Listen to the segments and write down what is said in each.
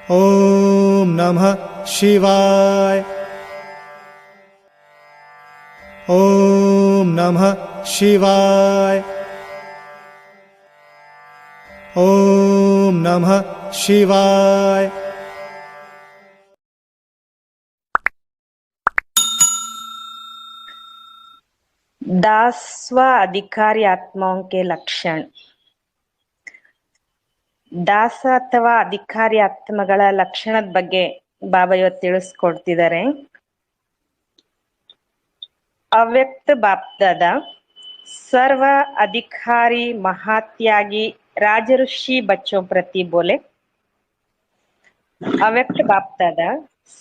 ಓಂ ನಮಃ ಶಿವಾಯ. ಓಂ ನಮಃ ಶಿವಾಯ. ಓಂ ನಮಃ ಶಿವಾಯ. दास व अधिकारी आत्माओं के लक्षण. ದಾಸ ಅಥವಾ ಅಧಿಕಾರಿ ಆತ್ಮಗಳ ಲಕ್ಷಣದ ಬಗ್ಗೆ ಬಾಬಾ ಇವತ್ತು ತಿಳಿಸ್ಕೊಡ್ತಿದ್ದಾರೆ. ಅವ್ಯಕ್ತ ಬಾಪ್ದಾದ सर्व अधिकारी महात्यागी राजऋषि बच्चों प्रति बोले. ಅವ್ಯಕ್ತ ಬಾಪ್ದಾದ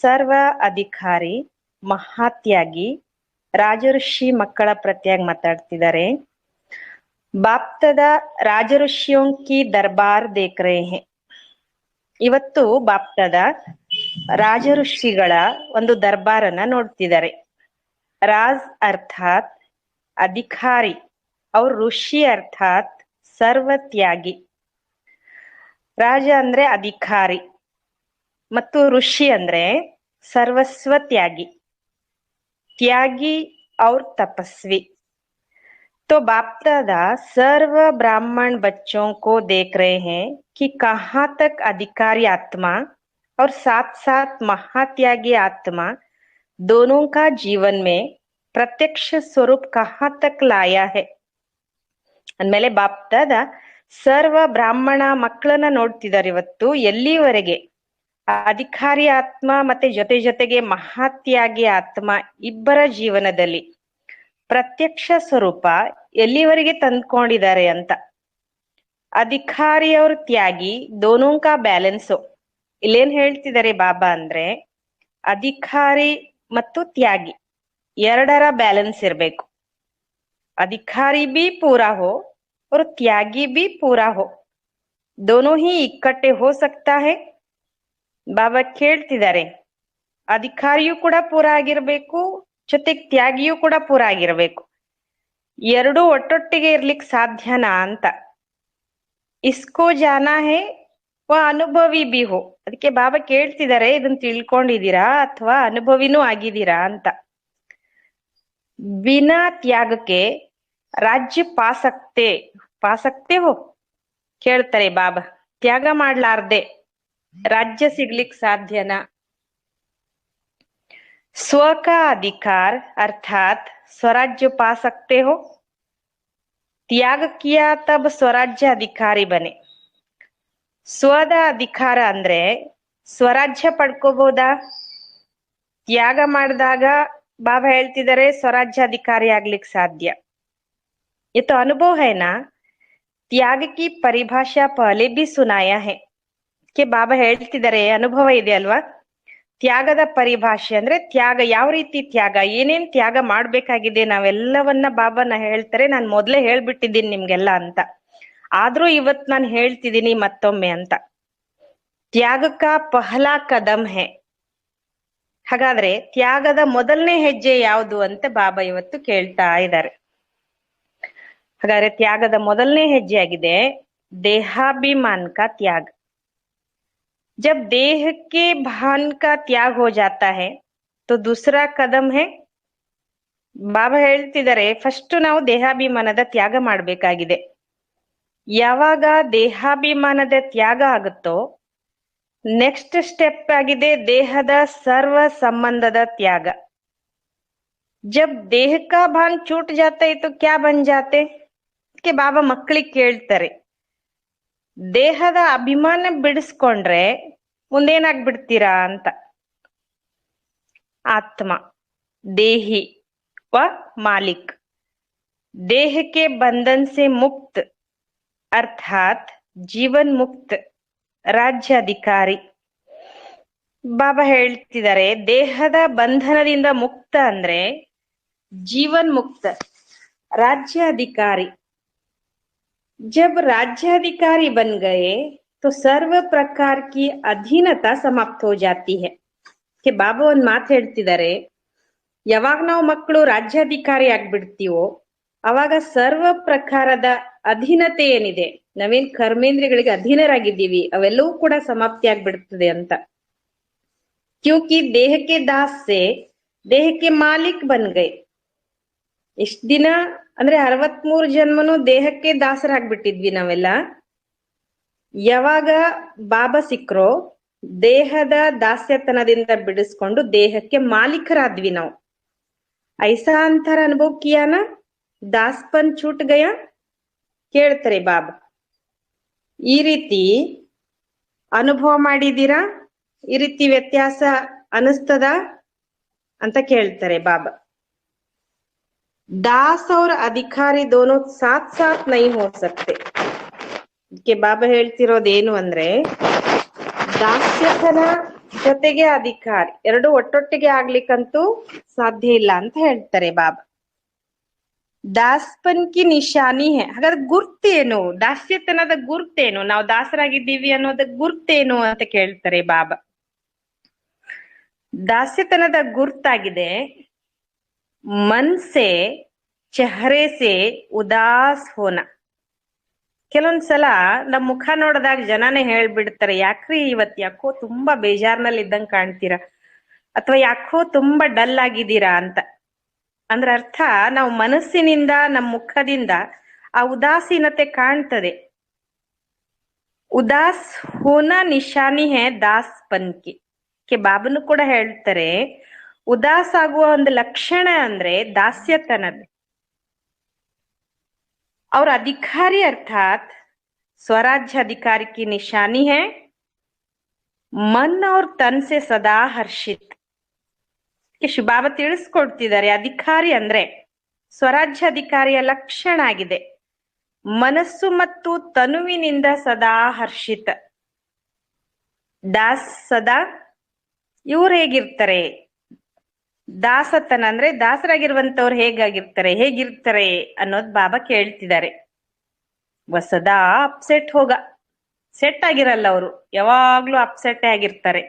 ಸರ್ವ ಅಧಿಕಾರಿ ಮಹಾತ್ಯಾಗಿ ರಾಜಋಷಿ ಮಕ್ಕಳ ಪ್ರತಿಯಾಗಿ ಮಾತಾಡ್ತಿದ್ದಾರೆ. ಬಾಪ್ದಾದ ರಾಜಋಷಿಯೋं की ದರ್ಬಾರ್ ದೇಖ್ ರಹೆ ಹೈ. ಇವತ್ತು ಬಾಪ್ದಾದ ರಾಜಋಷಿಗಳ ಒಂದು ದರ್ಬಾರನ್ನ ನೋಡ್ತಿದ್ದಾರೆ. ರಾಜ್ ಅರ್ಥಾತ್ ಅಧಿಕಾರಿ और ಋಷಿ ಅರ್ಥಾತ್ ಸರ್ವತ್ಯಾಗಿ. ರಾಜ ಅಂದ್ರೆ ಅಧಿಕಾರಿ ಮತ್ತು ಋಷಿ ಅಂದ್ರೆ ಸರ್ವಸ್ವ ತ್ಯಾಗಿ, त्यागी और तपस्वी. तो बाप दादा सर्व ब्राह्मण बच्चों को देख रहे हैं कि कहाँ तक अधिकारी आत्मा और साथ साथ महात्यागी आत्मा दोनों का जीवन में प्रत्यक्ष स्वरूप कहाँ तक लाया है. ಅಂದಮೇಲೆ ಬಾಪ್ ದಾದಾ ಸರ್ವ ಬ್ರಾಹ್ಮಣ ಮಕ್ಕಳನ್ನ ನೋಡ್ತಿದ್ದಾರೆ. ಇವತ್ತು ಎಲ್ಲಿವರೆಗೆ ಅಧಿಕಾರಿ ಆತ್ಮ ಮತ್ತೆ ಜೊತೆಗೆ ಮಹಾತ್ಯಾಗಿ ಆತ್ಮ ಇಬ್ಬರ ಜೀವನದಲ್ಲಿ ಪ್ರತ್ಯಕ್ಷ ಸ್ವರೂಪ ಎಲ್ಲಿವರೆಗೆ ತಂದ್ಕೊಂಡಿದ್ದಾರೆ ಅಂತ. ಅಧಿಕಾರಿ ಅವ್ರ ತ್ಯಾಗಿ ದೋನೋ ಕಾ ಬ್ಯಾಲೆನ್ಸು. ಇಲ್ಲೇನ್ ಹೇಳ್ತಿದ್ದಾರೆ ಬಾಬಾ ಅಂದ್ರೆ ಅಧಿಕಾರಿ ಮತ್ತು ತ್ಯಾಗಿ ಎರಡರ ಬ್ಯಾಲೆನ್ಸ್ ಇರ್ಬೇಕು. अधिकारी भी पूरा हो और त्यागी भी पूरा हो, दोनों ही इकट्ठे हो सकता है. ಬಾಬಾ ಕೇಳ್ತಿದ್ದಾರೆ ಅಧಿಕಾರಿಯೂ ಕೂಡ ಪೂರ ಆಗಿರ್ಬೇಕು, ಜೊತೆಗೆ ತ್ಯಾಗಿಯೂ ಕೂಡ ಪೂರ ಆಗಿರ್ಬೇಕು. ಎರಡೂ ಒಟ್ಟೊಟ್ಟಿಗೆ ಇರ್ಲಿಕ್ಕೆ ಸಾಧ್ಯನಾ ಅಂತ. ಇಸ್ಕೋ ಜಾನಾ ಹೇ ವ ಅನುಭವಿ ಬಿ ಹೋ. ಅದಕ್ಕೆ ಬಾಬಾ ಕೇಳ್ತಿದ್ದಾರೆ ಇದನ್ನ ತಿಳ್ಕೊಂಡಿದ್ದೀರಾ ಅಥವಾ ಅನುಭವಿನೂ ಆಗಿದ್ದೀರಾ ಅಂತ. बिना त्याग के राज्य पा सकते हो ಕೇಳ್ತಾರೆ ಬಾಬಾ. ತ್ಯಾಗ ಮಾಡ್ಲಾರ್ದೆ ರಾಜ್ಯ ಸಿಗ್ಲಿಕ್ ಸಾಧ್ಯನಾ? स्व का अधिकार अर्थात स्वराज्य पा सकते हो. त्याग किया तब स्वराज्य अधिकारी बने. ಸ್ವದ ಅಧಿಕಾರ ಅಂದ್ರೆ ಸ್ವರಾಜ್ಯ ಪಡ್ಕೋಬಹುದಾ? ತ್ಯಾಗ ಮಾಡಿದಾಗ बाबा ಹೇಳ್ತಿದ್ದಾರೆ ಸ್ವರಾಜ್ಯ ಅಧಿಕಾರಿ ಆಗ್ಲಿಕ್ಕೆ ಸಾಧ್ಯ. ये तो अनुभव है ना. त्याग की परिभाषा पहले भी सुनाया है कि ಬಾಬಾ ಹೇಳ್ತಿದ್ದಾರೆ ಅನುಭವ ಇದೆ ಅಲ್ವಾ. ತ್ಯಾಗದ ಪರಿಭಾಷೆ ಅಂದ್ರೆ ತ್ಯಾಗ ಯಾವ ರೀತಿ ತ್ಯಾಗ, ಏನೇನ್ ತ್ಯಾಗ ಮಾಡ್ಬೇಕಾಗಿದೆ ನಾವೆಲ್ಲವನ್ನ ಬಾಬಾನ ಹೇಳ್ತಾರೆ. ನಾನು ಮೊದ್ಲೇ ಹೇಳ್ಬಿಟ್ಟಿದ್ದೀನಿ ನಿಮ್ಗೆಲ್ಲ ಅಂತ, ಆದ್ರೂ ಇವತ್ ನಾನು ಹೇಳ್ತಿದ್ದೀನಿ ಮತ್ತೊಮ್ಮೆ ಅಂತ. ತ್ಯಾಗ ಕಾ ಪಹಲಾ ಕದಮ್ ಹೇ. ಹಾಗಾದ್ರೆ ತ್ಯಾಗದ ಮೊದಲನೇ ಹೆಜ್ಜೆ ಯಾವುದು ಅಂತ ಬಾಬಾ ಇವತ್ತು ಕೇಳ್ತಾ ಇದ್ದಾರೆ. ಹಾಗಾದ್ರೆ ತ್ಯಾಗದ ಮೊದಲನೇ ಹೆಜ್ಜೆ ಆಗಿದೆ ದೇಹಾಭಿಮಾನ್ ಕಾ ತ್ಯಾಗ. जब देह के भान का त्याग हो जाता है तो दूसरा कदम है. ಬಾಬಾ ಹೇಳ್ತಿದ್ದಾರೆ ಫಸ್ಟ್ ನಾವು ದೇಹಾಭಿಮಾನದ ತ್ಯಾಗ ಮಾಡ್ಬೇಕಾಗಿದೆ. ಯಾವಾಗ ದೇಹಾಭಿಮಾನದ ತ್ಯಾಗ ಆಗುತ್ತೋ ನೆಕ್ಸ್ಟ್ ಸ್ಟೆಪ್ ಆಗಿದೆ ದೇಹದ ಸರ್ವ ಸಂಬಂಧದ ತ್ಯಾಗ. ಜಬ್ ದೇಹ ಕಾ ಭಾನ್ छूट जाता है तो क्या बन जाते ಕೆ ಬಾಬಾ ಮಕ್ಕಳಿಗೆ ಕೇಳ್ತಾರೆ. ದೇಹದ ಅಭಿಮಾನ ಬಿಡಿಸ್ಕೊಂಡ್ರೆ ಮುಂದೇನಾಗ್ಬಿಡ್ತೀರಾ ಅಂತ. ಆತ್ಮ ದೇಹಿ ವ ಮಾಲಿಕ್. ದೇಹ ಕೆ ಬಂಧನ್ ಸೆ ಮುಕ್ತ ಅರ್ಥಾತ್ ಜೀವನ್ ಮುಕ್ತ ರಾಜ್ಯ ಅಧಿಕಾರಿ. ಬಾಬಾ ಹೇಳ್ತಿದ್ದಾರೆ ದೇಹದ ಬಂಧನದಿಂದ ಮುಕ್ತ ಅಂದ್ರೆ ಜೀವನ್ ಮುಕ್ತ राज्य अधिकारी. जब राज्य अधिकारी बन गए तो सर्व प्रकार की अधीनता समाप्त हो जाती है. कि ಬಾಬಾ ಒಂದ್ ಮಾತು ಹೇಳ್ತಿದ್ದಾರೆ, ಯಾವಾಗ ನಾವು ಮಕ್ಕಳು ರಾಜ್ಯಾಧಿಕಾರಿ ಆಗ್ಬಿಡ್ತೀವೋ ಅವಾಗ ಸರ್ವ ಪ್ರಕಾರದ ಅಧೀನತೆ ಏನಿದೆ ನಾವೇನ್ ಕರ್ಮೇಂದ್ರಿಯಗಳಿಗೆ ಅಧೀನರಾಗಿದ್ದೀವಿ ಅವೆಲ್ಲವೂ ಕೂಡ ಸಮಾಪ್ತಿ ಆಗ್ಬಿಡ್ತದೆ ಅಂತ. ಕ್ಯೂಕಿ ದೇಹಕ್ಕೆ ದಾಸ್ ಸೆ ದೇಹಕ್ಕೆ ಮಾಲೀಕ್ ಬನ್ ಗಯೆ. ಇಷ್ಟ ದಿನ ಅಂದ್ರೆ 63 ಜನ್ಮನು ದೇಹಕ್ಕೆ ದಾಸರಾಗ್ಬಿಟ್ಟಿದ್ವಿ ನಾವೆಲ್ಲ. ಯಾವಾಗ ಬಾಬಾ ಸಿಕ್ರೋ ದೇಹದ ದಾಸ್ಯತನದಿಂದ ಬಿಡಿಸ್ಕೊಂಡು ದೇಹಕ್ಕೆ ಮಾಲೀಕರಾದ್ವಿ ನಾವು. ಐಸಾ ಅಂತರ ಅನುಭವ ಕಿಯಾನ ದಾಸ್ಪನ್ छूट गया ಕೇಳ್ತಾರೆ ಬಾಬಾ. ಈ ರೀತಿ ಅನುಭವ ಮಾಡಿದೀರಾ? ಈ ರೀತಿ ವ್ಯತ್ಯಾಸ ಅನಿಸ್ತದ ಅಂತ ಕೇಳ್ತಾರೆ ಬಾಬಾ. दास और अधिकारी दोनों साथ साथ नहीं हो सकते. ಇದಕ್ಕೆ ಬಾಬಾ ಹೇಳ್ತಿರೋದೇನು ಅಂದ್ರೆ ದಾಸ್ಯತನ ಜೊತೆಗೆ ಅಧಿಕಾರಿ ಎರಡು ಒಟ್ಟೊಟ್ಟಿಗೆ ಆಗ್ಲಿಕ್ಕಂತೂ ಸಾಧ್ಯ ಇಲ್ಲ ಅಂತ ಹೇಳ್ತಾರೆ ಬಾಬಾ. ದಾಸ್ಪನ್ ಕಿ ನಿಶಾನಿ ಹೇ. ಹಾಗಾದ್ರೆ ಗುರ್ತೇನು? ದಾಸ್ಯತನದ ಗುರ್ತೇನು? ನಾವು ದಾಸರಾಗಿದ್ದೀವಿ ಅನ್ನೋದ ಗುರ್ತೇನು ಅಂತ ಕೇಳ್ತಾರೆ ಬಾಬಾ. ದಾಸ್ಯತನದ ಗುರ್ತಾಗಿದೆ ಮನ್ಸೆ ಚೆಹರೆ ಸೆ ಉದಾಸ್ ಹೋನ. ಕೆಲವೊಂದ್ಸಲ ನಮ್ ಮುಖ ನೋಡಿದಾಗ ಜನನೇ ಹೇಳ್ಬಿಡ್ತಾರೆ, ಯಾಕ್ರಿ ಇವತ್ ಯಾಕೋ ತುಂಬಾ ಬೇಜಾರ್ನಲ್ಲಿ ಇದ್ದಂಗ್ ಕಾಣ್ತೀರಾ, ಅಥವಾ ಯಾಕೋ ತುಂಬಾ ಡಲ್ ಆಗಿದ್ದೀರಾ ಅಂತ. ಅಂದ್ರ ಅರ್ಥ ನಾವು ಮನಸ್ಸಿನಿಂದ ನಮ್ಮ ಮುಖದಿಂದ ಆ ಉದಾಸೀನತೆ ಕಾಣ್ತದೆ. ಉದಾಸ್ ಹೋನ ನಿಶಾನಿ ಹೇ ದಾಸ್ ಪನ್ಕಿ. ಬಾಬನು ಕೂಡ ಹೇಳ್ತಾರೆ ಉದಾಸ್ ಆಗುವ ಒಂದು ಲಕ್ಷಣ ಅಂದ್ರೆ ದಾಸ್ಯತನದ. और अधिकारी अर्थात स्वराज्य अधिकारी की निशानी है मन और तन से सदा हर्षित. ಶಿವಬಾಬಾ ತಿಳಿಸ್ಕೊಡ್ತಿದ್ದಾರೆ ಅಧಿಕಾರಿ ಅಂದ್ರೆ ಸ್ವರಾಜ್ಯ ಅಧಿಕಾರಿಯ ಲಕ್ಷಣ ಆಗಿದೆ ಮನಸ್ಸು ಮತ್ತು ತನುವಿನಿಂದ ಸದಾ ಹರ್ಷಿತ. ದಾಸ್ ಸದಾ ಇವ್ರು ಹೇಗಿರ್ತಾರೆ? ದಾಸತನ ಅಂದ್ರೆ ದಾಸರಾಗಿರುವಂತವ್ರು ಹೇಗಿರ್ತಾರೆ ಅನ್ನೋದ್ ಬಾಬಾ ಕೇಳ್ತಿದ್ದಾರೆ. ಸದಾ ಅಪ್ಸೆಟ್ ಸೆಟ್ ಆಗಿರಲ್ಲ ಅವರು, ಯಾವಾಗ್ಲೂ ಅಪ್ಸೆಟ್ ಆಗಿರ್ತಾರೆ.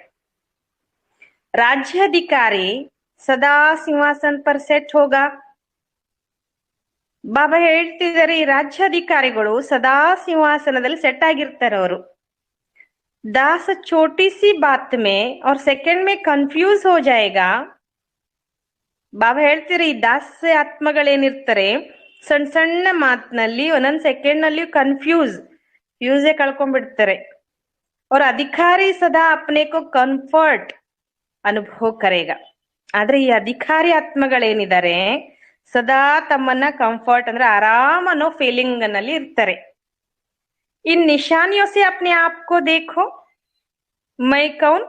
ರಾಜ್ಯಾಧಿಕಾರಿ ಸದಾ ಸಿಂಹಾಸನ ಪರ್ ಸೆಟ್ ಬಾಬಾ ಹೇಳ್ತಿದ್ದಾರೆ ಈ ರಾಜ್ಯಾಧಿಕಾರಿಗಳು ಸದಾ ಸಿಂಹಾಸನದಲ್ಲಿ ಸೆಟ್ ಆಗಿರ್ತಾರೆ ಅವರು. दास छोटी सी बात में और सेकंड में कंफ्यूज हो जाएगा. ಬಾಬಾ ಹೇಳ್ತೀರಿ ಈ ದಾಸ್ಯ ಆತ್ಮಗಳೇನಿರ್ತಾರೆ ಸಣ್ಣ ಸಣ್ಣ ಮಾತಿನಲ್ಲಿ ಒಂದೊಂದ್ ಸೆಕೆಂಡ್ ನಲ್ಲಿ ಫ್ಯೂಸೇ ಕಳ್ಕೊಂಡ್ಬಿಡ್ತಾರೆ. ಅವ್ರ ಅಧಿಕಾರಿ ಸದಾ ಅಪ್ನೆ ಕೋ ಕಂಫರ್ಟ್ ಅನುಭವ ಕರೇಗ. ಆದ್ರೆ ಈ ಅಧಿಕಾರಿ ಆತ್ಮಗಳೇನಿದ್ದಾರೆ ಸದಾ ತಮ್ಮನ್ನ ಕಂಫರ್ಟ್ ಅಂದ್ರೆ ಆರಾಮ್ ಅನ್ನೋ ಫೀಲಿಂಗ್ ನಲ್ಲಿ ಇರ್ತಾರೆ. ಇನ್ ನಿಶಾನಿಯೋ ಸೆ ಅಪ್ನೆ ಆಪ್ ಕೋ ದೇಖೋ ಮೈ ಕೌನ್.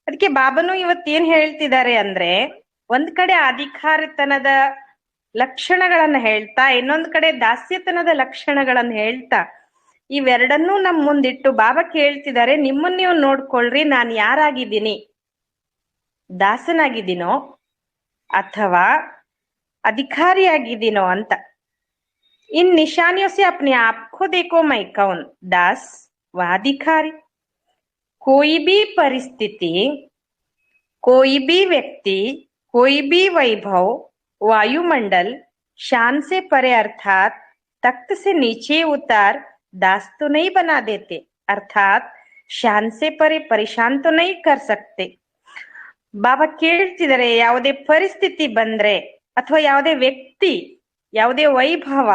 ಅದಕ್ಕೆ ಬಾಬನು ಇವತ್ತೇನ್ ಹೇಳ್ತಿದ್ದಾರೆ ಅಂದ್ರೆ ಒಂದ್ ಕಡೆ ಅಧಿಕಾರಿತನದ ಲಕ್ಷಣಗಳನ್ನ ಹೇಳ್ತಾ ಇನ್ನೊಂದ್ ಕಡೆ ದಾಸ್ಯತನದ ಲಕ್ಷಣಗಳನ್ನ ಹೇಳ್ತಾ ಇವೆರಡನ್ನೂ ನಮ್ ಮುಂದಿಟ್ಟು ಬಾಬಾ ಕೇಳ್ತಿದ್ದಾರೆ ನಿಮ್ಮನ್ನ ನೀವು ನೋಡ್ಕೊಳ್ರಿ, ನಾನ್ ಯಾರಾಗಿದ್ದೀನಿ, ದಾಸನಾಗಿದ್ದೀನೋ ಅಥವಾ ಅಧಿಕಾರಿಯಾಗಿದ್ದೀನೋ ಅಂತ. इन निशानियों से अपने आप को देखो मैं कौन, दास व अधिकारी. कोई भी परिस्थिति, कोई भी व्यक्ति, कोई भी वैभव, वायुमंडल शान से परे अर्थात तख्त से नीचे उतार दास तो नहीं बना देते. अर्थात शान से परे परेशान तो नहीं कर सकते. ಬಾಬಾ ಕೇಳ್ತಿದ್ದಾರೆ ಯಾವುದೇ ಪರಿಸ್ಥಿತಿ ಬಂದ್ರೆ ಅಥವಾ ಯಾವುದೇ ವ್ಯಕ್ತಿ, ಯಾವುದೇ ವೈಭವ,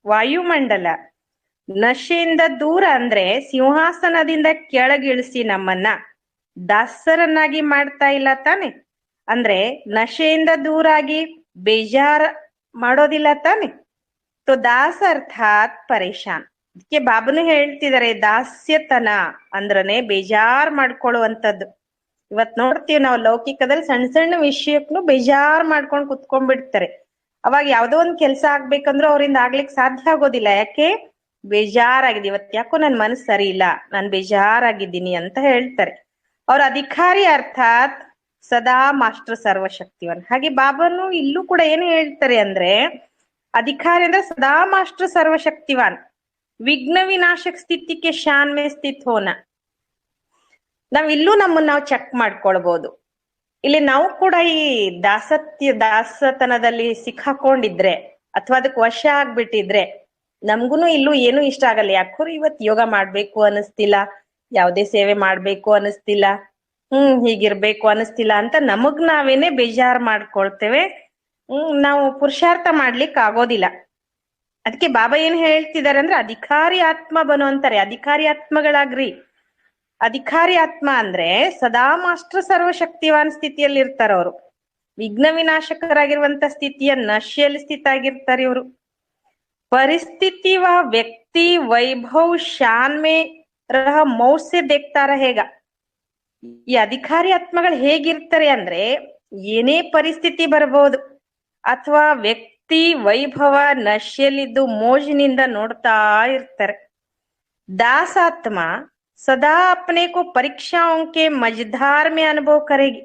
ವಾಯುಮಂಡಲ ನಶೆಯಿಂದ ದೂರ ಅಂದ್ರೆ ಸಿಂಹಾಸನದಿಂದ ಕೆಳಗಿಳಿಸಿ ನಮ್ಮನ್ನ ದಾಸರನ್ನಾಗಿ ಮಾಡ್ತಾ ಇಲ್ಲ ತಾನೆ. ಅಂದ್ರೆ ನಶೆಯಿಂದ ದೂರಾಗಿ ಬೇಜಾರ್ ಮಾಡೋದಿಲ್ಲ ತಾನೆ. ತೋ ದಾಸ ಅರ್ಥಾತ್ ಪರೇಶಾನ್. ಅದಕ್ಕೆ ಬಾಬನು ಹೇಳ್ತಿದ್ದಾರೆ ದಾಸ್ಯತನ ಅಂದ್ರನೆ ಬೇಜಾರ್ ಮಾಡ್ಕೊಳ್ಳುವಂಥದ್ದು. ಇವತ್ ನೋಡ್ತೀವಿ ನಾವು ಲೌಕಿಕದಲ್ಲಿ ಸಣ್ಣ ಸಣ್ಣ ವಿಷಯಕ್ಕೂ ಬೇಜಾರ್ ಮಾಡ್ಕೊಂಡು ಕುತ್ಕೊಂಡ್ಬಿಡ್ತಾರೆ. ಅವಾಗ ಯಾವ್ದೋ ಒಂದ್ ಕೆಲ್ಸ ಆಗ್ಬೇಕಂದ್ರೂ ಅವರಿಂದ ಆಗ್ಲಿಕ್ಕೆ ಸಾಧ್ಯ ಆಗೋದಿಲ್ಲ. ಯಾಕೆ? ಬೇಜಾರಾಗಿದೆ, ಇವತ್ ಯಾಕೋ ನನ್ ಮನಸ್ಸು ಸರಿ ಇಲ್ಲ, ನಾನ್ ಬೇಜಾರಾಗಿದ್ದೀನಿ ಅಂತ ಹೇಳ್ತಾರೆ. ಅವ್ರ ಅಧಿಕಾರಿ ಅರ್ಥಾತ್ ಸದಾ ಮಾಸ್ಟರ್ ಸರ್ವಶಕ್ತಿವನ್. ಹಾಗೆ ಬಾಬಾನು ಇಲ್ಲೂ ಕೂಡ ಏನು ಹೇಳ್ತಾರೆ ಅಂದ್ರೆ ಅಧಿಕಾರಿ ಅಂದ್ರೆ ಸದಾ ಮಾಸ್ಟರ್ ಸರ್ವಶಕ್ತಿವಾನ್. ವಿಘ್ನ ವಿನಾಶಕ ಸ್ಥಿತಿಗೆ ಶಾನ್ ಮೇ ಸ್ಥಿತ್ ಹೋನ. ನಾವ್ ಇಲ್ಲೂ ನಮ್ಮನ್ನ ನಾವು ಚೆಕ್ ಮಾಡ್ಕೊಳ್ಬಹುದು. ಇಲ್ಲಿ ನಾವು ಕೂಡ ಈ ದಾಸತನದಲ್ಲಿ ಸಿಕ್ಕಾಕೊಂಡಿದ್ರೆ ಅಥವಾ ಅದಕ್ಕೆ ವಶ ಆಗ್ಬಿಟ್ಟಿದ್ರೆ ನಮ್ಗುನು ಇಲ್ಲೂ ಏನು ಇಷ್ಟ ಆಗಲ್ಲ. ಯಾಕೋ ಇವತ್ ಯೋಗ ಮಾಡ್ಬೇಕು ಅನಿಸ್ತಿಲ್ಲ, ಯಾವ್ದೇ ಸೇವೆ ಮಾಡ್ಬೇಕು ಅನಿಸ್ತಿಲ್ಲ, ಹೀಗಿರ್ಬೇಕು ಅನಿಸ್ತಿಲ್ಲ ಅಂತ ನಮಗ್ ನಾವೇನೆ ಬೇಜಾರ್ ಮಾಡ್ಕೊಳ್ತೇವೆ. ನಾವು ಪುರುಷಾರ್ಥ ಮಾಡ್ಲಿಕ್ ಆಗೋದಿಲ್ಲ. ಅದಕ್ಕೆ ಬಾಬಾ ಏನ್ ಹೇಳ್ತಿದಾರೆ ಅಂದ್ರೆ ಅಧಿಕಾರಿ ಆತ್ಮ ಬನು ಅಂತಾರೆ. ಅಧಿಕಾರಿ ಆತ್ಮಗಳಾಗ್ರಿ. ಅಧಿಕಾರಿ ಆತ್ಮ ಅಂದ್ರೆ ಸದಾ ಮಾಸ್ಟರ್ ಸರ್ವಶಕ್ತಿವಾನ್ ಸ್ಥಿತಿಯಲ್ಲಿ ಇರ್ತಾರ ಅವರು. ವಿಘ್ನ ವಿನಾಶಕರಾಗಿರುವಂತ ಸ್ಥಿತಿಯ ನಶೆಯಲ್ಲಿ ಸ್ಥಿತ ಆಗಿರ್ತಾರೆ ಇವರು. परिस्थिति व व्यक्ति वैभव शान में रह मौज से देखता रहेगा. ಈ ಅಧಿಕಾರಿ ಆತ್ಮಗಳು ಹೇಗಿರ್ತಾರೆ ಅಂದ್ರೆ ಏನೇ ಪರಿಸ್ಥಿತಿ ಬರಬಹುದು, ಅಥವಾ ವ್ಯಕ್ತಿ ವೈಭವ ನಶೆಯಲ್ಲಿದ್ದು ಮೋಜಿನಿಂದ ನೋಡ್ತಾ ಇರ್ತಾರೆ. दासात्मा सदा अपने को परीक्षाओं के मझधार में अनुभव करेगी.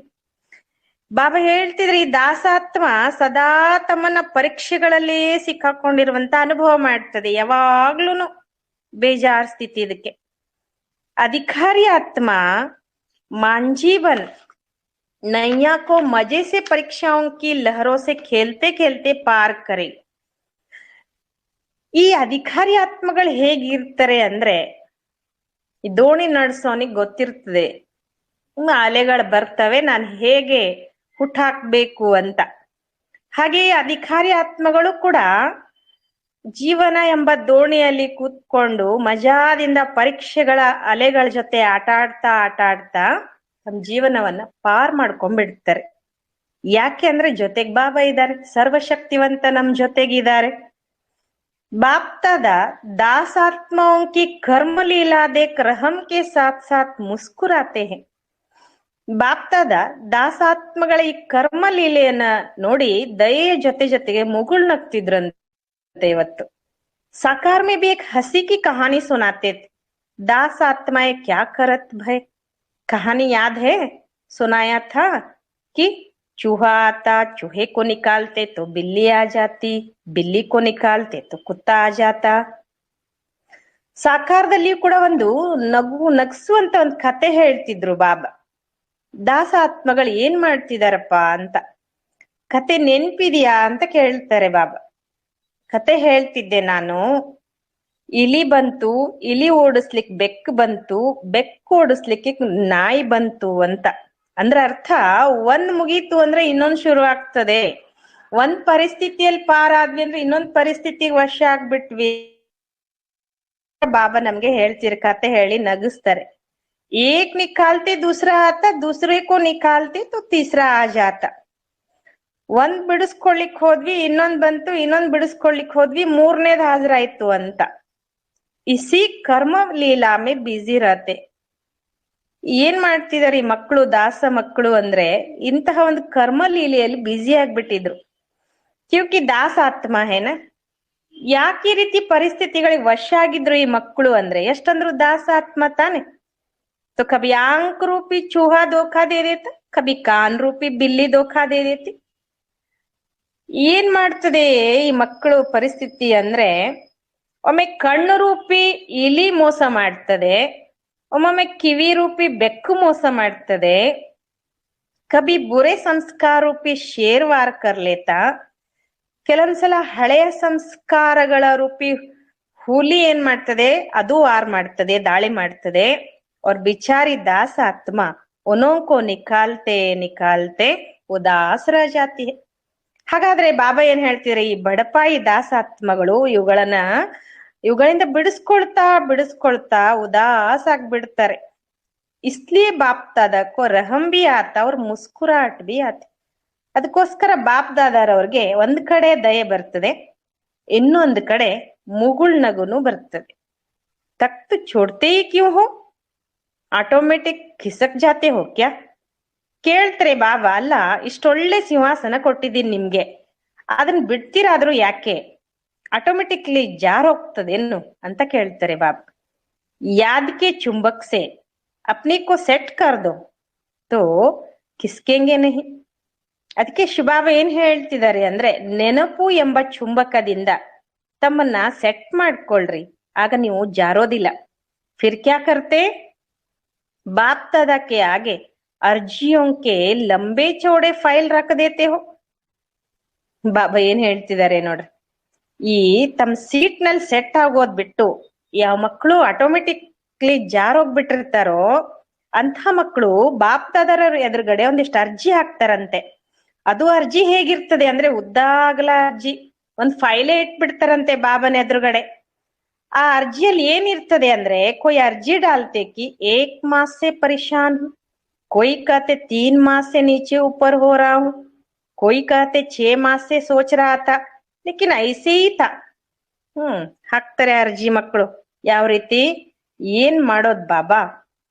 ಬಾಬಾ ಹೇಳ್ತಿದ್ರಿ, ಈ ದಾಸಾತ್ಮ ಸದಾ ತಮ್ಮನ್ನ ಪರೀಕ್ಷೆಗಳಲ್ಲೇ ಸಿಕ್ಕಾಕೊಂಡಿರುವಂತ ಅನುಭವ ಮಾಡ್ತದೆ. ಯಾವಾಗ್ಲೂನು ಬೇಜಾರ್ ಸ್ಥಿತಿ ಇದಕ್ಕೆ. ಅಧಿಕಾರಿ ಆತ್ಮ ಮಾಂಜೀವನ್ नैया को मजे से परीक्षाओं की लहरों से खेलते खेलते पार करे. ಈ ಅಧಿಕಾರಿ ಆತ್ಮಗಳು ಹೇಗಿರ್ತಾರೆ ಅಂದ್ರೆ ಈ ದೋಣಿ ನಡೆಸೋನಿಗೆ ಗೊತ್ತಿರ್ತದೆ, ಅಲೆಗಳು ಬರ್ತವೆ, ನಾನು ಹೇಗೆ ಹುಟ್ಟಾಕ್ಬೇಕು ಅಂತ. ಹಾಗೆ ಅಧಿಕಾರಿ ಆತ್ಮಗಳು ಕೂಡ ಜೀವನ ಎಂಬ ದೋಣಿಯಲ್ಲಿ ಕೂತ್ಕೊಂಡು ಮಜಾದಿಂದ ಪರೀಕ್ಷೆಗಳ ಅಲೆಗಳ ಜೊತೆ ಆಟ ಆಡ್ತಾ ತಮ್ಮ ಜೀವನವನ್ನ ಪಾರ್ ಮಾಡ್ಕೊಂಡ್ಬಿಡ್ತಾರೆ. ಯಾಕೆ ಅಂದ್ರೆ ಜೊತೆಗ್ ಬಾಬಾ ಇದ್ದಾರೆ, ಸರ್ವಶಕ್ತಿವಂತ ನಮ್ ಜೊತೆಗಿದ್ದಾರೆ. ಬಾಪ್ತಾದ दासात्माओं की कर्म लीला देख रहम के साथ साथ मुस्कुराते हैं. ಬಾಪ್ತಾದ ದಾಸಾತ್ಮಗಳ ಈ ಕರ್ಮ ಲೀಲೆಯನ್ನ ನೋಡಿ ದಯೆಯ ಜೊತೆಗೆ ಮುಗುಳ್ನಗ್ತಿದ್ರಂತೆ. ಇವತ್ತು साकार में भी एक हंसी की कहानी सुनाते थे. दास आत्माएं क्या करत भय. कहानी याद है, सुनाया था कि चूहा आता, चूहे को निकालते तो बिल्ली आ जाती, बिल्ली को निकालते तो कुत्ता आ जाता. ಸಾಕಾರದಲ್ಲಿ ಕೂಡ ಒಂದು ನಗಿಸುವಂತ ಒಂದು ಕತೆ ಹೇಳ್ತಿದ್ರು ಬಾಬಾ. ದಾಸ ಆತ್ಮಗಳು ಏನ್ ಮಾಡ್ತಿದಾರಪ್ಪ ಅಂತ ಕತೆ ನೆನ್ಪಿದ್ಯಾ ಅಂತ ಕೇಳ್ತಾರೆ ಬಾಬಾ. ಕತೆ ಹೇಳ್ತಿದ್ದೆ ನಾನು, ಇಲಿ ಬಂತು, ಇಲಿ ಓಡಿಸ್ಲಿಕ್ಕೆ ಬೆಕ್ಕು ಬಂತು, ಬೆಕ್ಕು ಓಡಿಸ್ಲಿಕ್ಕೆ ನಾಯಿ ಬಂತು ಅಂತ. ಅಂದ್ರೆ ಅರ್ಥ, ಒಂದ್ ಮುಗೀತು ಅಂದ್ರೆ ಇನ್ನೊಂದ್ ಶುರು ಆಗ್ತದೆ. ಒಂದ್ ಪರಿಸ್ಥಿತಿಯಲ್ಲಿ ಪಾರ್ ಆದ್ವಿ ಅಂದ್ರೆ ಇನ್ನೊಂದ್ ಪರಿಸ್ಥಿತಿಗೆ ವಶ ಆಗ್ಬಿಟ್ವಿ. ಬಾಬಾ ನಮ್ಗೆ ಹೇಳ್ತಿರ್, ಕತೆ ಹೇಳಿ ನಗಿಸ್ತಾರೆ. ಏಕ್ ನಿಕಾಲ್ತೆ ದೂಸರಾ ಆತ, ದೂಸರೇ ಕೋ ನಿಕಾಲ್ತೆ ತೋ ತೀಸರಾ ಆ ಜಾತ. ಒಂದ್ ಬಿಡಿಸ್ಕೊಳ್ಲಿಕ್ ಹೋದ್ವಿ, ಇನ್ನೊಂದ್ ಬಂತು, ಇನ್ನೊಂದ್ ಬಿಡಿಸ್ಕೊಳ್ಲಿಕ್ ಹೋದ್ವಿ, ಮೂರನೇದ್ ಹಾಜರಾಯ್ತು ಅಂತ. ಇಸಿ ಕರ್ಮ ಲೀಲಾ ಮೇ ಬಿಸಿ ರಹತೆ. ಏನ್ ಮಾಡ್ತಿದಾರೆ ಈ ಮಕ್ಕಳು, ದಾಸ ಮಕ್ಕಳು ಅಂದ್ರೆ ಇಂತಹ ಒಂದು ಕರ್ಮ ಲೀಲೆಯಲ್ಲಿ ಬ್ಯುಸಿ ಆಗ್ಬಿಟ್ಟಿದ್ರು. ಕ್ಯೂಕಿ ದಾಸ ಆತ್ಮ ಹೇನ. ಯಾಕೆ ಈ ರೀತಿ ಪರಿಸ್ಥಿತಿಗಳಿಗೆ ವಶ ಆಗಿದ್ರು ಈ ಮಕ್ಕಳು ಅಂದ್ರೆ, ಎಷ್ಟಂದ್ರು ದಾಸ ಆತ್ಮ ತಾನೆ. तो कभी आंख रूपी चूहा धोखा दे देता, कभी कान रूपी बिल्ली धोखा दे देती. ಏನ್ ಮಾಡ್ತದೆ ಈ ಮಕ್ಕಳು ಪರಿಸ್ಥಿತಿ ಅಂದ್ರೆ, ಒಮ್ಮೆ ಕಣ್ಣು ರೂಪಿ ಇಲಿ ಮೋಸ ಮಾಡ್ತದೆ, ಒಮ್ಮೊಮ್ಮೆ ಕಿವಿ ರೂಪಿ ಬೆಕ್ಕು ಮೋಸ ಮಾಡ್ತದೆ, ಕಬಿ ಬುರೆ ಸಂಸ್ಕಾರ ರೂಪಿ ಶೇರ್ ವಾರ್ ಕರ್ಲೇತಾ. ಕೆಲವೊಂದ್ಸಲ ಹಳೆಯ ಸಂಸ್ಕಾರಗಳ ರೂಪಿ ಹುಲಿ ಏನ್ ಮಾಡ್ತದೆ, ಅದು ವಾರ್ ಮಾಡ್ತದೆ, ದಾಳಿ ಮಾಡ್ತದೆ. और बिचारी दास आत्मा उन्हों को निकालते उदास रह जाती है. ಹಾಗಾದ್ರೆ ಬಾಬಾ ಏನ್ ಹೇಳ್ತಿದ್ರೆ, ಈ ಬಡಪಾಯಿ ದಾಸಾತ್ಮಗಳು ಇವುಗಳಿಂದ ಬಿಡಿಸ್ಕೊಳ್ತಾ ಉದಾಸ ಆಗ್ಬಿಡ್ತಾರೆ. ಇಸ್ಲಿಯೇ ಬಾಪ್ ದಾದಾಕೋ ರಹಂ ಬಿ ಆತ ಅವ್ರ ಮುಸ್ಕುರಾಟ್ ಬಿ ಆತ. ಅದಕ್ಕೋಸ್ಕರ ಬಾಪ್ ದಾದಾರವ್ರಿಗೆ ಒಂದ್ ಕಡೆ ದಯೆ ಬರ್ತದೆ, ಇನ್ನೊಂದ್ ಕಡೆ ಮುಗುಳ್ನಗುನು ಬರ್ತದೆ. ತಕ್ತು छोड़ते ही क्यों हो, ಆಟೋಮೆಟಿಕ್ ಖಿಸಕ್ ಜಾತೆ ಹೋ ಕ್ಯಾ. ಕೇಳ್ತಾರೆ ಬಾಬಾ, ಅಲ್ಲ ಇಷ್ಟೊಳ್ಳೆ ಸಿಂಹಾಸನ ಕೊಟ್ಟಿದ್ದೀನಿ ನಿಮ್ಗೆ, ಅದನ್ನ ಬಿಡ್ತೀರಾದ್ರೂ ಯಾಕೆ, ಆಟೋಮೆಟಿಕ್ಲಿ ಜಾರ್ ಹೋಗ್ತದೇನು ಅಂತ ಕೇಳ್ತಾರೆ ಬಾಬಾ. ಯಾದ್ಕೆ ಚುಂಬಕ್ ಸೆ ಅಪ್ನಿ ಕೋ ಸೆಟ್ ಕರ್ ದೋ ತೋ ಕಿಸ್ಕೆಂಗೆ ನಹಿ. ಅದಕ್ಕೆ ಶಿವಬಾಬ ಏನ್ ಹೇಳ್ತಿದ್ದಾರೆ ಅಂದ್ರೆ, ನೆನಪು ಎಂಬ ಚುಂಬಕದಿಂದ ತಮ್ಮನ್ನ ಸೆಟ್ ಮಾಡ್ಕೊಳ್ರಿ, ಆಗ ನೀವು ಜಾರೋದಿಲ್ಲ. ಫಿರ್ ಕ್ಯಾ ಕರ್ತೆ, बाप दादा के आगे अर्जियों के लंबे चौड़े फाइल रख देते हो. ಬಾಬಾ ಏನ್ ಹೇಳ್ತಿದ್ದಾರೆ ನೋಡ್ರಿ, ಈ ತಮ್ಮ ಸೀಟ್ ನಲ್ಲಿ ಸೆಟ್ ಆಗೋದ್ ಬಿಟ್ಟು ಯಾವ ಮಕ್ಕಳು ಆಟೋಮೆಟಿಕ್ಲಿ ಜಾರೋಗ್ಬಿಟ್ಟಿರ್ತಾರೋ ಅಂಥ ಮಕ್ಕಳು ಬಾಪ್ ದಾದರ ಎದುರುಗಡೆ ಒಂದಿಷ್ಟು ಅರ್ಜಿ ಹಾಕ್ತಾರಂತೆ. ಅದು ಅರ್ಜಿ ಹೇಗಿರ್ತದೆ ಅಂದ್ರೆ ಉದ್ದಾಗಲ ಅರ್ಜಿ, ಒಂದ್ ಫೈಲೇ ಇಟ್ಬಿಡ್ತಾರಂತೆ ಬಾಬನ ಎದುರುಗಡೆ. ಆ ಅರ್ಜಿಯಲ್ಲಿ ಏನಿರ್ತದೆ ಅಂದ್ರೆ ಕೊಯ್ ಅರ್ಜಿ ಡಾಲ್ತೆ ಕಿ ಏಕ್ ಮಾಸ್ ಸೆ ಪರೇಶಾನ್ ಹೂಂ, कोई कहते 3 माह से नीचे ऊपर हो रहा हूं, कोई कहते 6 माह से सोच रहा था, लेकिन ऐसे ही था. ಹಾಕ್ತಾರೆ ಅರ್ಜಿ ಮಕ್ಕಳು. ಯಾವ ರೀತಿ? ಏನ್ ಮಾಡೋದ್ ಬಾಬಾ,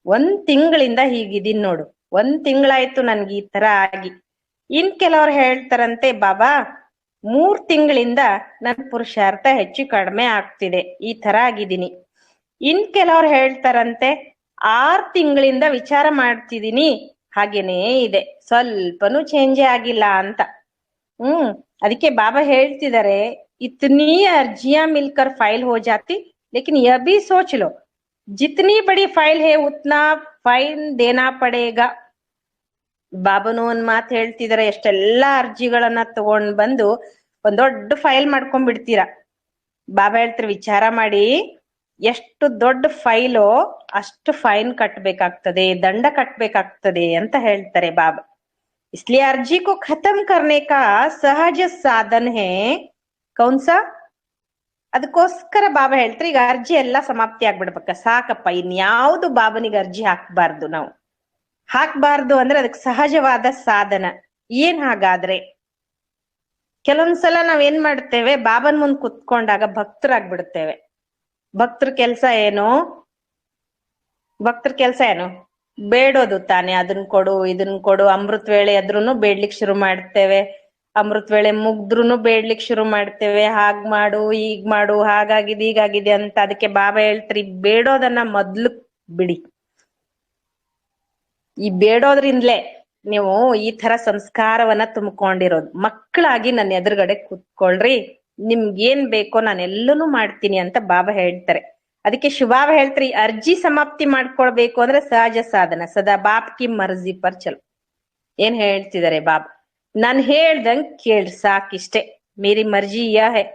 1 ತಿಂಗಳಿಂದ ಹೀಗಿದೀನ್ ನೋಡು, 1 ತಿಂಗಳಾಯ್ತು ನನ್ಗೆ ಈ ತರ ಆಗಿ. ಇನ್ ಕೆಲವ್ರು ಹೇಳ್ತಾರಂತೆ, ಬಾಬಾ 3 ತಿಂಗಳಿಂದ ನನ್ ಪುರುಷಾರ್ಥ ಹೆಚ್ಚು ಕಡಿಮೆ ಆಗ್ತಿದೆ, ಈ ತರ ಆಗಿದ್ದೀನಿ. ಇನ್ ಕೆಲವ್ರು ಹೇಳ್ತಾರಂತೆ 6 ತಿಂಗಳಿಂದ ವಿಚಾರ ಮಾಡ್ತಿದೀನಿ, ಹಾಗೇನೇ ಇದೆ, ಸ್ವಲ್ಪನೂ ಚೇಂಜೇ ಆಗಿಲ್ಲ ಅಂತ. ಅದಕ್ಕೆ ಬಾಬಾ ಹೇಳ್ತಿದ್ದಾರೆ, इतनी अर्जियां मिलकर फाइल हो जाती, लेकिन यह भी सोच लो जितनी बड़ी फाइल है उतना फाइन देना पड़ेगा. ಬಾಬನು ಒಂದ್ ಮಾತು ಹೇಳ್ತಿದಾರೆ, ಎಷ್ಟೆಲ್ಲಾ ಅರ್ಜಿಗಳನ್ನ ತಗೊಂಡ್ ಬಂದು ಒಂದ್ ದೊಡ್ಡ ಫೈಲ್ ಮಾಡ್ಕೊಂಡ್ಬಿಡ್ತೀರಾ. ಬಾಬಾ ಹೇಳ್ತಾರೆ, ವಿಚಾರ ಮಾಡಿ, ಎಷ್ಟು ದೊಡ್ಡ ಫೈಲೋ ಅಷ್ಟು ಫೈನ್ ಕಟ್ಬೇಕಾಗ್ತದೆ, ದಂಡ ಕಟ್ಬೇಕಾಗ್ತದೆ ಅಂತ ಹೇಳ್ತಾರೆ ಬಾಬಾ. ಇಸ್ಲಿಯೇ ಅರ್ಜಿ ಕೋ ಖತಮ್ ಕರ್ನೆ ಕಾ ಸಹಜ ಸಾಧನ್ ಹೇ ಕೌನ್ಸ. ಅದಕ್ಕೋಸ್ಕರ ಬಾಬಾ ಹೇಳ್ತಾರೆ, ಈಗ ಅರ್ಜಿ ಎಲ್ಲಾ ಸಮಾಪ್ತಿ ಆಗ್ಬಿಡ್ಬೇಕ, ಸಾಕಪ್ಪ, ಇನ್ಯಾವುದು ಬಾಬನಿಗೆ ಅರ್ಜಿ ಹಾಕ್ಬಾರ್ದು. ನಾವು ಹಾಕ್ಬಾರ್ದು ಅಂದ್ರೆ ಅದಕ್ಕೆ ಸಹಜವಾದ ಸಾಧನ ಏನ್? ಹಾಗಾದ್ರೆ ಕೆಲವೊಂದ್ಸಲ ನಾವೇನ್ ಮಾಡ್ತೇವೆ, ಬಾಬನ್ ಮುಂದ್ ಕುತ್ಕೊಂಡಾಗ ಭಕ್ತರಾಗ್ಬಿಡ್ತೇವೆ. ಭಕ್ತರ ಕೆಲ್ಸ ಏನು? ಬೇಡೋದು ತಾನೆ, ಅದನ್ ಕೊಡು ಇದನ್ ಕೊಡು. ಅಮೃತ ವೇಳೆ ಎದ್ರುನು ಬೇಡ್ಲಿಕ್ ಶುರು ಮಾಡ್ತೇವೆ, ಅಮೃತ ವೇಳೆ ಮುಗ್ದ್ರುನು ಬೇಡ್ಲಿಕ್ ಶುರು ಮಾಡ್ತೇವೆ, ಹಾಗ್ ಮಾಡು ಹೀಗ್ ಮಾಡು, ಹಾಗಾಗಿದೆ ಹೀಗಾಗಿದೆ ಅಂತ. ಅದಕ್ಕೆ ಬಾಬಾ ಹೇಳ್ತಾರೆ, ಬೇಡೋದನ್ನ ಮೊದ್ಲು ಬಿಡಿ. ಈ ಬೇಡೋದ್ರಿಂದಲೇ ನೀವು ಈ ತರ ಸಂಸ್ಕಾರವನ್ನ ತುಂಬಿಕೊಂಡಿರೋದು. ಮಕ್ಕಳಾಗಿ ನನ್ನ ಎದುರುಗಡೆ ಕೂತ್ಕೊಳ್ರಿ, ನಿಮ್ಗೇನ್ ಬೇಕೋ ನಾನು ಎಲ್ಲನೂ ಮಾಡ್ತೀನಿ ಅಂತ ಬಾಬಾ ಹೇಳ್ತಾರೆ. ಅದಕ್ಕೆ ಶುಭಾಬ ಹೇಳ್ತಾರೆ, ಅರ್ಜಿ ಸಮಾಪ್ತಿ ಮಾಡ್ಕೊಳ್ಬೇಕು ಅಂದ್ರೆ ಸಹಜ ಸಾಧನ, ಸದಾ ಬಾಪ್ ಕಿ ಮರ್ಜಿ ಪರ್ ಚಲೋ. ಏನ್ ಹೇಳ್ತಿದ್ದಾರೆ ಬಾಬಾ? ನಾನ್ ಹೇಳ್ದಂಗ್ ಕೇಳ್ರಿ ಸಾಕಿಷ್ಟೇ. ಮೇರಿ ಮರ್ಜಿ ಯಾ ಹೈ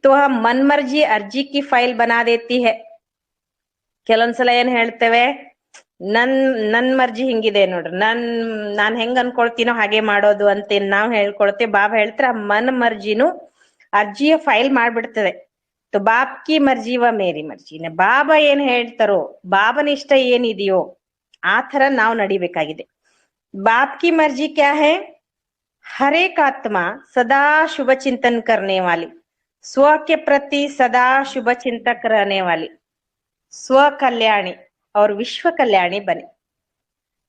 ತೋ ಹಮ್ ಮನ್ ಮರ್ಜಿ ಅರ್ಜಿ ಕಿ ಫೈಲ್ ಬನಾ ದೇತಿ ಹೈ. ಕೆಲವೊಂದ್ಸಲ ಏನ್ ಹೇಳ್ತೇವೆ, ನನ್ ಮರ್ಜಿ ಹಿಂಗಿದೆ ನೋಡ್ರಿ, ನಾನ್ ಹೆಂಗ್ ಅನ್ಕೊಳ್ತೀನೋ ಹಾಗೆ ಮಾಡೋದು ಅಂತ ನಾವ್ ಹೇಳ್ಕೊಳ್ತೇವೆ. ಬಾಬಾ ಹೇಳ್ತಾರೆ, ಮನ್ ಮರ್ಜಿನು ಅರ್ಜಿಯ ಫೈಲ್ ಮಾಡ್ಬಿಡ್ತದೆ. ತೋ ಬಾಪ್ ಕಿ ಮರ್ಜಿ ವ ಮೇರಿ ಮರ್ಜಿನ. ಬಾಬಾ ಏನ್ ಹೇಳ್ತಾರೋ, ಬಾಬನ ಇಷ್ಟ ಏನಿದೆಯೋ ಆ ತರ ನಾವ್ ನಡಿಬೇಕಾಗಿದೆ. बाप की मर्जी क्या है? हर एक आत्मा सदा शुभ चिंतन करने वाली, स्व के प्रति सदा शुभ चिंतक रहने वाली, स्व कल्याणी और विश्व कल्याणी बने.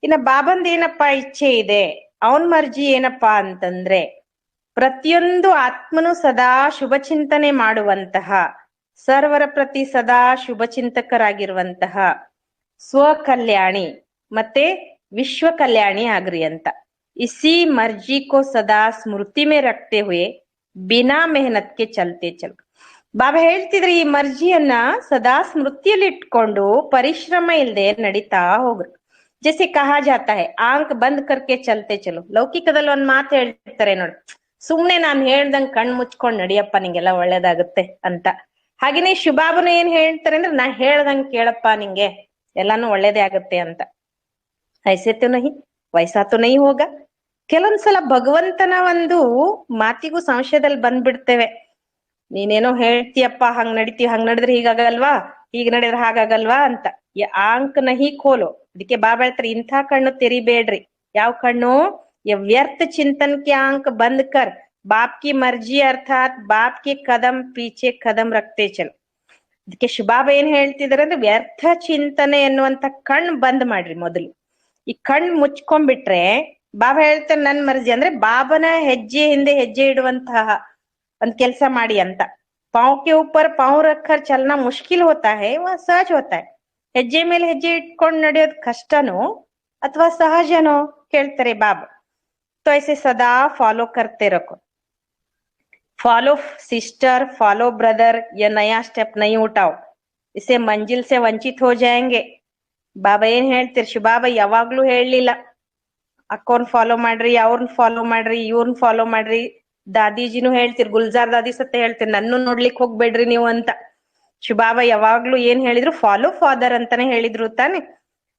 ಇನ್ನ ಬಾಬಂದ ಏನಪ್ಪಾ ಇಚ್ಛೆ ಇದೆ, ಅವನ್ ಮರ್ಜಿ ಏನಪ್ಪಾ ಅಂತಂದ್ರೆ, ಪ್ರತಿಯೊಂದು ಆತ್ಮನು ಸದಾ ಶುಭ ಚಿಂತನೆ ಮಾಡುವಂತಹ, ಸರ್ವರ ಪ್ರತಿ ಸದಾ ಶುಭ ಚಿಂತಕರಾಗಿರುವಂತಹ, ಸ್ವ ಕಲ್ಯಾಣಿ ಮತ್ತೆ विश्व कल्याणी ಆಗ್ರಿ ಅಂತ. इसी मर्जी को सदा स्मृति में रखते हुए बिना मेहनत के चलते चल. ಬಾಬಾ ಹೇಳ್ತಿದ್ರೆ, ಈ ಮರ್ಜಿಯನ್ನ ಸದಾ ಸ್ಮೃತಿಯಲ್ಲಿ ಇಟ್ಕೊಂಡು ಪರಿಶ್ರಮ ಇಲ್ಲದೆ ನಡೀತಾ ಹೋಗ್ರಿ. ಜೈಸೆ ಕಹಾ ಜಾತಾ ಹೈ, ಆಂಕ್ ಬಂದ್ ಕರ್ಕೆ ಚಲ್ತೆ ಚಲೋ. ಲೌಕಿಕದಲ್ಲಿ ಒಂದ್ ಮಾತು ಹೇಳ್ತಾರೆ ನೋಡಿ, ಸುಮ್ನೆ ನಾನ್ ಹೇಳ್ದಂಗ್ ಕಣ್ ಮುಚ್ಕೊಂಡ್ ನಡಿಯಪ್ಪ, ನಿಂಗೆಲ್ಲ ಒಳ್ಳೇದಾಗುತ್ತೆ ಅಂತ. ಹಾಗೇನೆ ಶುಭಾಬನು ಏನ್ ಹೇಳ್ತಾರೆ ಅಂದ್ರೆ, ನಾ ಹೇಳ್ದಂಗ್ ಕೇಳಪ್ಪ, ನಿಂಗೆ ಎಲ್ಲಾನು ಒಳ್ಳೇದೇ ಆಗುತ್ತೆ ಅಂತ. ಐಸೆ ತೋ ನಹಿ ವೈಸಾ ತೋ ನಹಿ ಹೋಗ. ಕೆಲವೊಂದ್ಸಲ ಭಗವಂತನ ಒಂದು ಮಾತಿಗೂ ಸಂಶಯದಲ್ಲಿ ಬಂದ್ಬಿಡ್ತೇವೆ. ನೀನೇನೋ ಹೇಳ್ತೀಯಪ್ಪ, ಹಂಗ್ ನಡಿತೀವಿ, ಹಂಗ್ ನಡೆದ್ರೆ ಹೀಗಾಗಲ್ವಾ, ಹೀಗ್ ನಡೆದ್ರೆ ಹಾಗಾಗಲ್ವಾ ಅಂತ. ಆಂಕ್ ನಹಿ ಖೋಲೋ. ಅದಕ್ಕೆ ಬಾಬಾ ಹೇಳ್ತಾರೆ, ಇಂಥ ಕಣ್ಣು ತೆರಿಬೇಡ್ರಿ. ಯಾವ ಕಣ್ಣು? ವ್ಯರ್ಥ ಚಿಂತನ್ ಕೆ ಆಂಕ್ ಬಂದ್ ಕರ್, ಬಾಪ್ ಕಿ ಮರ್ಜಿ ಅರ್ಥಾತ್ ಬಾಪ್ ಕೆ ಕದಂ ಪೀಚೆ ಕದಂ ರಕ್ತೆ ಚಲ್. ಅದಕ್ಕೆ ಶುಭಾಬ ಏನ್ ಹೇಳ್ತಿದಾರೆ ಅಂದ್ರೆ, ವ್ಯರ್ಥ ಚಿಂತನೆ ಎನ್ನುವಂತ ಕಣ್ ಬಂದ್ ಮಾಡ್ರಿ ಮೊದಲು. ಈ ಕಣ್ ಮುಚ್ಕೊಂಡ್ಬಿಟ್ರೆ ಬಾಬಾ ಹೇಳ್ತಾರೆ, ನನ್ ಮರ್ಜಿ ಅಂದ್ರೆ ಬಾಬನ ಹೆಜ್ಜೆ ಹಿಂದೆ ಹೆಜ್ಜೆ ಇಡುವಂತಹ ಒಂದ್ ಕೆಲ್ಸ ಮಾಡಿ ಅಂತ. ಪಾವ್ ಕೆ ऊपर पांव रखकर चलना मुश्किल होता है, वह सहज होता है. ಹೆಜ್ಜೆ ಮೇಲೆ ಹೆಜ್ಜೆ ಇಟ್ಕೊಂಡ್ ನಡೆಯೋದ್ ಕಷ್ಟನೋ ಅಥವಾ ಸಹಜನೋ ಕೇಳ್ತಾರೆ ಬಾಬಾ. तो ऐसे सदा फॉलो करते रखो. फॉलो सिस्टर, फॉलो ब्रदर, ये नया स्टेप नहीं उठाओ, इसे मंजिल से वंचित हो जाएंगे. ಬಾಬಾ ಏನ್ ಹೇಳ್ತೀರಿ? ಶುಭಾಬಾ ಯಾವಾಗ್ಲೂ ಹೇಳಲಿಲ್ಲ, ಅಕ್ಕವ್ರನ್ ಫಾಲೋ ಮಾಡ್ರಿ, ಅವ್ರನ್ ಫಾಲೋ ಮಾಡ್ರಿ, ಇವ್ರನ್ ಫಾಲೋ ಮಾಡ್ರಿ, ದಾದೀಜಿನೂ ಹೇಳ್ತಿರ್, ಗುಲ್ಜಾರ್ ದಾದಿ ಸತ್ತ ಹೇಳ್ತಿರ್, ನನ್ನೂ ನೋಡ್ಲಿಕ್ ಹೋಗ್ಬೇಡ್ರಿ ನೀವು ಅಂತ. ಶಿವಬಾಬಾ ಯಾವಾಗ್ಲೂ ಏನ್ ಹೇಳಿದ್ರು, ಫಾಲೋ ಫಾದರ್ ಅಂತಾನೆ ಹೇಳಿದ್ರು ತಾನೆ.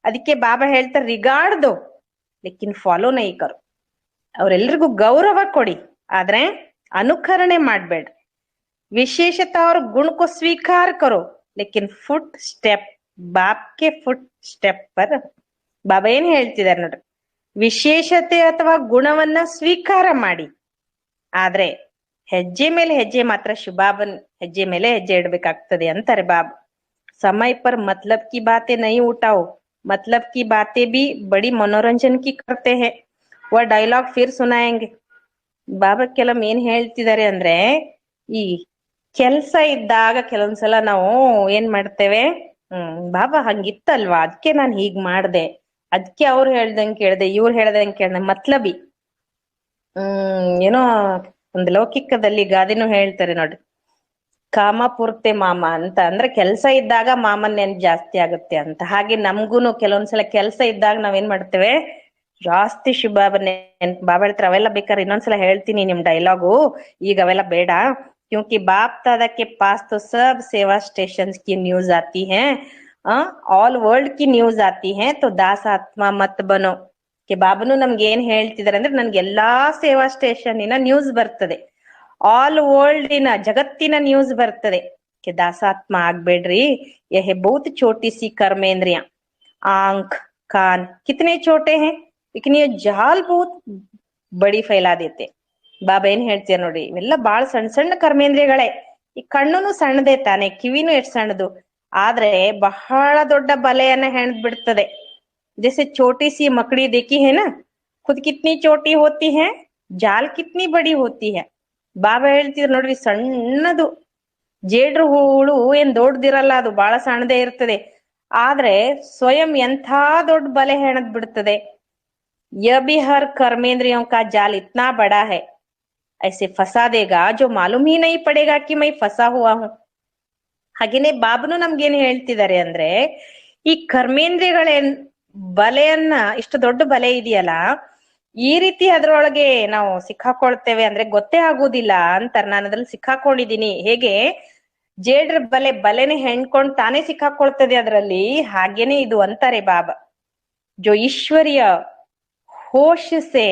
ಅದಕ್ಕೆ ಬಾಬಾ ಹೇಳ್ತಾರೆ, ರಿಗಾರ್ಡ್ ದೋ ಲೇಕಿನ್ ಫಾಲೋ ನೈ ಕರೋ. ಅವ್ರೆಲ್ರಿಗೂ ಗೌರವ ಕೊಡಿ, ಆದ್ರೆ ಅನುಕರಣೆ ಮಾಡ್ಬೇಡ್ರಿ. ವಿಶೇಷತಾ ಅವ್ರ ಗುಣ ಕೋ ಸ್ವೀಕಾರ ಕರೋ ಲೇಕಿನ್ foot step Baap K foot step per. ಬಾಬಾ ಏನ್ ಹೇಳ್ತಿದಾರೆ ನೋಡ್ರಿ, ವಿಶೇಷತೆ ಅಥವಾ ಗುಣವನ್ನ ಸ್ವೀಕಾರ ಮಾಡಿ, ಆದ್ರೆ ಹೆಜ್ಜೆ ಮೇಲೆ ಹೆಜ್ಜೆ ಮಾತ್ರ ಶಿವಬಾಬನ್ ಹೆಜ್ಜೆ ಮೇಲೆ ಹೆಜ್ಜೆ ಇಡ್ಬೇಕಾಗ್ತದೆ ಅಂತಾರೆ ಬಾಬಾ. ಸಮಯ ಪರ್ ಮತ್ಲಬ್ ಕಿ ಬಾತೆ ನೈ ಉಠಾओ, मतलब की बातें भी बड़ी मनोरंजन की करते हैं, वह डायलॉग फिर सुनाएंगे. ಬಾಬಾ ಕೆಲವೊಮ್ಮೆ ಏನ್ ಹೇಳ್ತಿದ್ದಾರೆ ಅಂದ್ರೆ, ಈ ಕೆಲ್ಸ ಇದ್ದಾಗ ಕೆಲವೊಂದ್ಸಲ ನಾವು ಏನ್ ಮಾಡ್ತೇವೆ, ಬಾಬಾ ಹಂಗಿತ್ತಲ್ವಾ, ಅದಕ್ಕೆ ನಾನ್ ಹೀಗ್ ಮಾಡ್ದೆ, ಅದಕ್ಕೆ ಅವ್ರು ಹೇಳ್ದಂಗೆ ಕೇಳ್ದೆ, ಇವ್ರು ಹೇಳ್ದಂಗೆ ಕೇಳ್ದೆ, ಮತ್ಲಬಿ. ಏನೋ ಒಂದು ಲೌಕಿಕದಲ್ಲಿ ಗಾದೆನೂ ಹೇಳ್ತಾರೆ ನೋಡ್ರಿ, ಕಾಮ ಪೂರ್ತೆ ಮಾಮ ಅಂತ. ಅಂದ್ರೆ ಕೆಲ್ಸ ಇದ್ದಾಗ ಮಾಮನ್ ನೆನ್ಪ್ ಜಾಸ್ತಿ ಆಗುತ್ತೆ ಅಂತ. ಹಾಗೆ ನಮ್ಗೂನು ಕೆಲವೊಂದ್ಸಲ ಕೆಲ್ಸ ಇದ್ದಾಗ ನಾವೇನ್ ಮಾಡ್ತೇವೆ, ಜಾಸ್ತಿ ಶಿವಬಾಬಾ ನೆನ್ಪ್. ಬಾಬಾ ಹೇಳ್ತಾರೆ, ಅವೆಲ್ಲ ಬೇಕಾದ್ರೆ ಇನ್ನೊಂದ್ಸಲ ಹೇಳ್ತೀನಿ ನಿಮ್ ಡೈಲಾಗು, ಈಗ ಅವೆಲ್ಲ ಬೇಡ. क्योंकि बाप दादा के पास तो सब सेवा स्टेशन की न्यूज आती है, ऑल वर्ल्ड की न्यूज आती है, तो दास आत्मा मत बनो. ಕೆ ಬಾಬನು ನಮ್ಗೆ ಏನ್ ಹೇಳ್ತಿದಾರೆ ಅಂದ್ರೆ, ನನ್ಗೆ ಎಲ್ಲಾ ಸೇವಾ ಸ್ಟೇಷನ್ ನ್ಯೂಸ್ ಬರ್ತದೆ, ಆಲ್ ವರ್ಲ್ಡ್ ಜಗತ್ತಿನ ನ್ಯೂಸ್ ಬರ್ತದೆ. ಕೆ ದಾಸಾತ್ಮ ಆಗ್ಬೇಡ್ರಿ. ಯಹ ಬಹುತ್ छोटी सी कर्मेंद्रिया, आंख कान कितने छोटे हैं, लेकिन ये जाल बहुत बड़ी फैला देते. ಬಾಬಾ ಏನ್ ಹೇಳ್ತೀರ ನೋಡಿ, ಇವೆಲ್ಲ ಬಾಳ ಸಣ್ಣ ಸಣ್ಣ ಕರ್ಮೇಂದ್ರಿಯಗಳೇ. ಈ ಕಣ್ಣುನು ಸಣ್ಣದೇ ತಾನೆ, ಕಿವಿನೂ ಎಷ್ಟ್ ಸಣ್ಣದು, ಆದ್ರೆ ಬಹಳ ದೊಡ್ಡ ಬಲೆಯನ್ನ ಹೆಣದ್ ಬಿಡ್ತದೆ. जैसे छोटी सी मकड़ी देखी है ना, खुद कितनी छोटी होती है, जाल कितनी बड़ी होती है. ಬಾಬಾ ಹೇಳ್ತಿದ್ರು ನೋಡ್ರಿ, ಸಣ್ಣದು ಜೇಡ್ರ ಹುಳು ಏನ್ ದೊಡ್ಡದಿರಲ್ಲ, ಅದು ಬಹಳ ಸಣ್ಣದೇ ಇರ್ತದೆ, ಆದ್ರೆ ಸ್ವಯಂ ಎಂಥ ದೊಡ್ಡ ಬಲೆ ಹೆಣದ್ ಬಿಡ್ತದೆ. ಯ ಬಿ ಹರ್ कर्मेंद्रियों का जाल इतना बड़ा है, ऐसे फंसा देगा जो मालूम ही नहीं पड़ेगा कि मैं फंसा हुआ हूं. ಹಾಗೇನೆ ಬಾಬನು ನಮ್ಗೇನ್ ಹೇಳ್ತಿದ್ದಾರೆ ಅಂದ್ರೆ, ಈ ಕರ್ಮೇಂದ್ರಿಯಗಳೇನ್ ಬಲೆಯನ್ನ, ಇಷ್ಟು ದೊಡ್ಡ ಬಲೆ ಇದೆಯಲ್ಲ, ಈ ರೀತಿ ಅದ್ರೊಳಗೆ ನಾವು ಸಿಕ್ಕಾಕೊಳ್ತೇವೆ ಅಂದ್ರೆ ಗೊತ್ತೇ ಆಗುದಿಲ್ಲ ಅಂತಾರೆ. ನಾನು ಅದ್ರಲ್ಲಿ ಸಿಕ್ಕಾಕೊಂಡಿದೀನಿ. ಹೇಗೆ ಜೇಡ್ರ ಬಲೆನೆ ಹೆಣ್ಕೊಂಡ್ ತಾನೇ ಸಿಕ್ಕಾಕೊಳ್ತದೆ ಅದ್ರಲ್ಲಿ, ಹಾಗೇನೆ ಇದು ಅಂತಾರೆ ಬಾಬಾ. ಜೋ ಈಶ್ವರಿಯ ಹೋಶ್ ಸೆ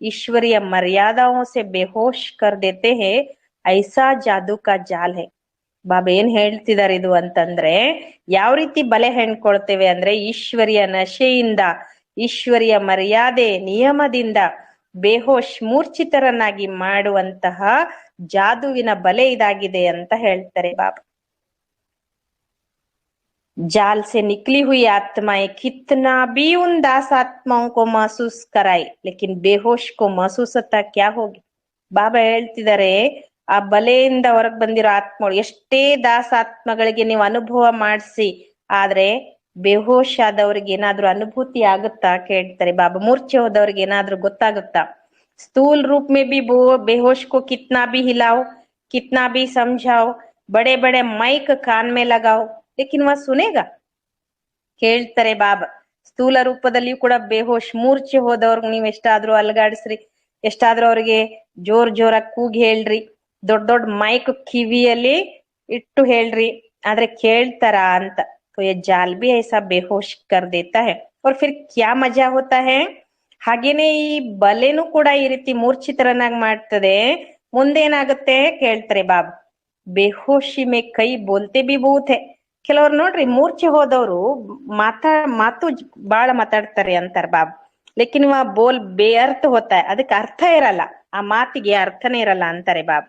ईश्वरीय मर्यादाओं से बेहोश कर देते हैं, ऐसा जादू का जाल है. ಬಾಬಾ ಏನ್ ಹೇಳ್ತಿದಾರೆ ಇದು ಅಂತಂದ್ರೆ, ಯಾವ ರೀತಿ ಬಲೆ ಹೆಣ್ಕೊಳ್ತೇವೆ ಅಂದ್ರೆ, ಈಶ್ವರಿಯ ನಶೆಯಿಂದ, ಈಶ್ವರಿಯ ಮರ್ಯಾದೆ ನಿಯಮದಿಂದ ಬೇಹೋಶ್ ಮೂರ್ಛಿತರನ್ನಾಗಿ ಮಾಡುವಂತಹ ಜಾದುವಿನ ಬಲೆ ಇದಾಗಿದೆ ಅಂತ ಹೇಳ್ತಾರೆ ಬಾಬಾ. जाल से निकली हुई आत्माएं कितना भी उन दास आत्माओं को महसूस कराए, लेकिन बेहोश को महसूसता क्या होगी. ಬಾಬಾ ಹೇಳ್ತಿದ್ದಾರೆ, ಆ ಬಲೆಯಿಂದ ಹೊರಗ್ ಬಂದಿರೋ ಆತ್ಮಗಳು ಎಷ್ಟೇ ದಾಸ ಆತ್ಮಗಳಿಗೆ ನೀವು ಅನುಭವ ಮಾಡಿಸಿ, ಆದ್ರೆ ಬೇಹೋಶ್ ಆದವ್ರಿಗೆ ಏನಾದ್ರೂ ಅನುಭೂತಿ ಆಗುತ್ತಾ ಕೇಳ್ತಾರೆ ಬಾಬಾ. ಮೂರ್ಛೆ ಹೋದವ್ರಿಗೆ ಏನಾದ್ರೂ ಗೊತ್ತಾಗುತ್ತಾ. स्थूल रूप में भी बेहोश को कितना भी हिलाओ, कितना भी समझाओ, बड़े बड़े माइक कान में लगाओ, ಲೇಕಿನ್ ವಾ ಸುನೇಗಾ ಕೇಳ್ತಾರೆ ಬಾಬಾ. ಸ್ಥೂಲ ರೂಪದಲ್ಲಿಯೂ ಕೂಡ ಬೇಹೋಶ್ ಮೂರ್ಛೆ ಹೋದವ್ರಿಗೆ ನೀವ್ ಎಷ್ಟಾದ್ರೂ ಅಲಗಾಡಿಸ್ರಿ, ಎಷ್ಟಾದ್ರೂ ಅವ್ರಿಗೆ ಜೋರಾಗಿ ಕೂಗಿ ಹೇಳ್ರಿ, ದೊಡ್ಡ ದೊಡ್ಡ ಮೈಕ್ ಕಿವಿಯಲ್ಲಿ ಇಟ್ಟು ಹೇಳ್ರಿ, ಆದ್ರೆ ಕೇಳ್ತಾರ ಅಂತ. तो ये जाल भी ऐसा बेहोश कर देता है, और फिर क्या मजा होता है. ಹಾಗೇನೆ ಈ ಬಲೆನೂ ಕೂಡ ಈ ರೀತಿ ಮೂರ್ಛಿತರನ್ನಾಗಿ ಮಾಡ್ತದೆ. ಮುಂದೇನಾಗುತ್ತೆ ಕೇಳ್ತಾರೆ ಬಾಬಾ. ಬೇಹೋಶಿ ಮೇ ಕೈ ಬೋಲ್ತೆ ಬಿ ಬಹುತ್ ಹೈ. ಕೆಲವ್ರು ನೋಡ್ರಿ, ಮೂರ್ಛೆ ಹೋದವ್ರು ಮಾತು ಬಾಳ ಮಾತಾಡ್ತಾರೆ ಅಂತಾರ ಬಾಬಾ. ಲೇಕಿನ್ ವಾ ಬೋಲ್ ಬೇಅರ್ಥ ಹೋತಾ ಹೈ, ಅದಕ್ಕೆ ಅರ್ಥ ಇರಲ್ಲ, ಆ ಮಾತಿಗೆ ಅರ್ಥನೇ ಇರಲ್ಲ ಅಂತಾರೆ ಬಾಬಾ.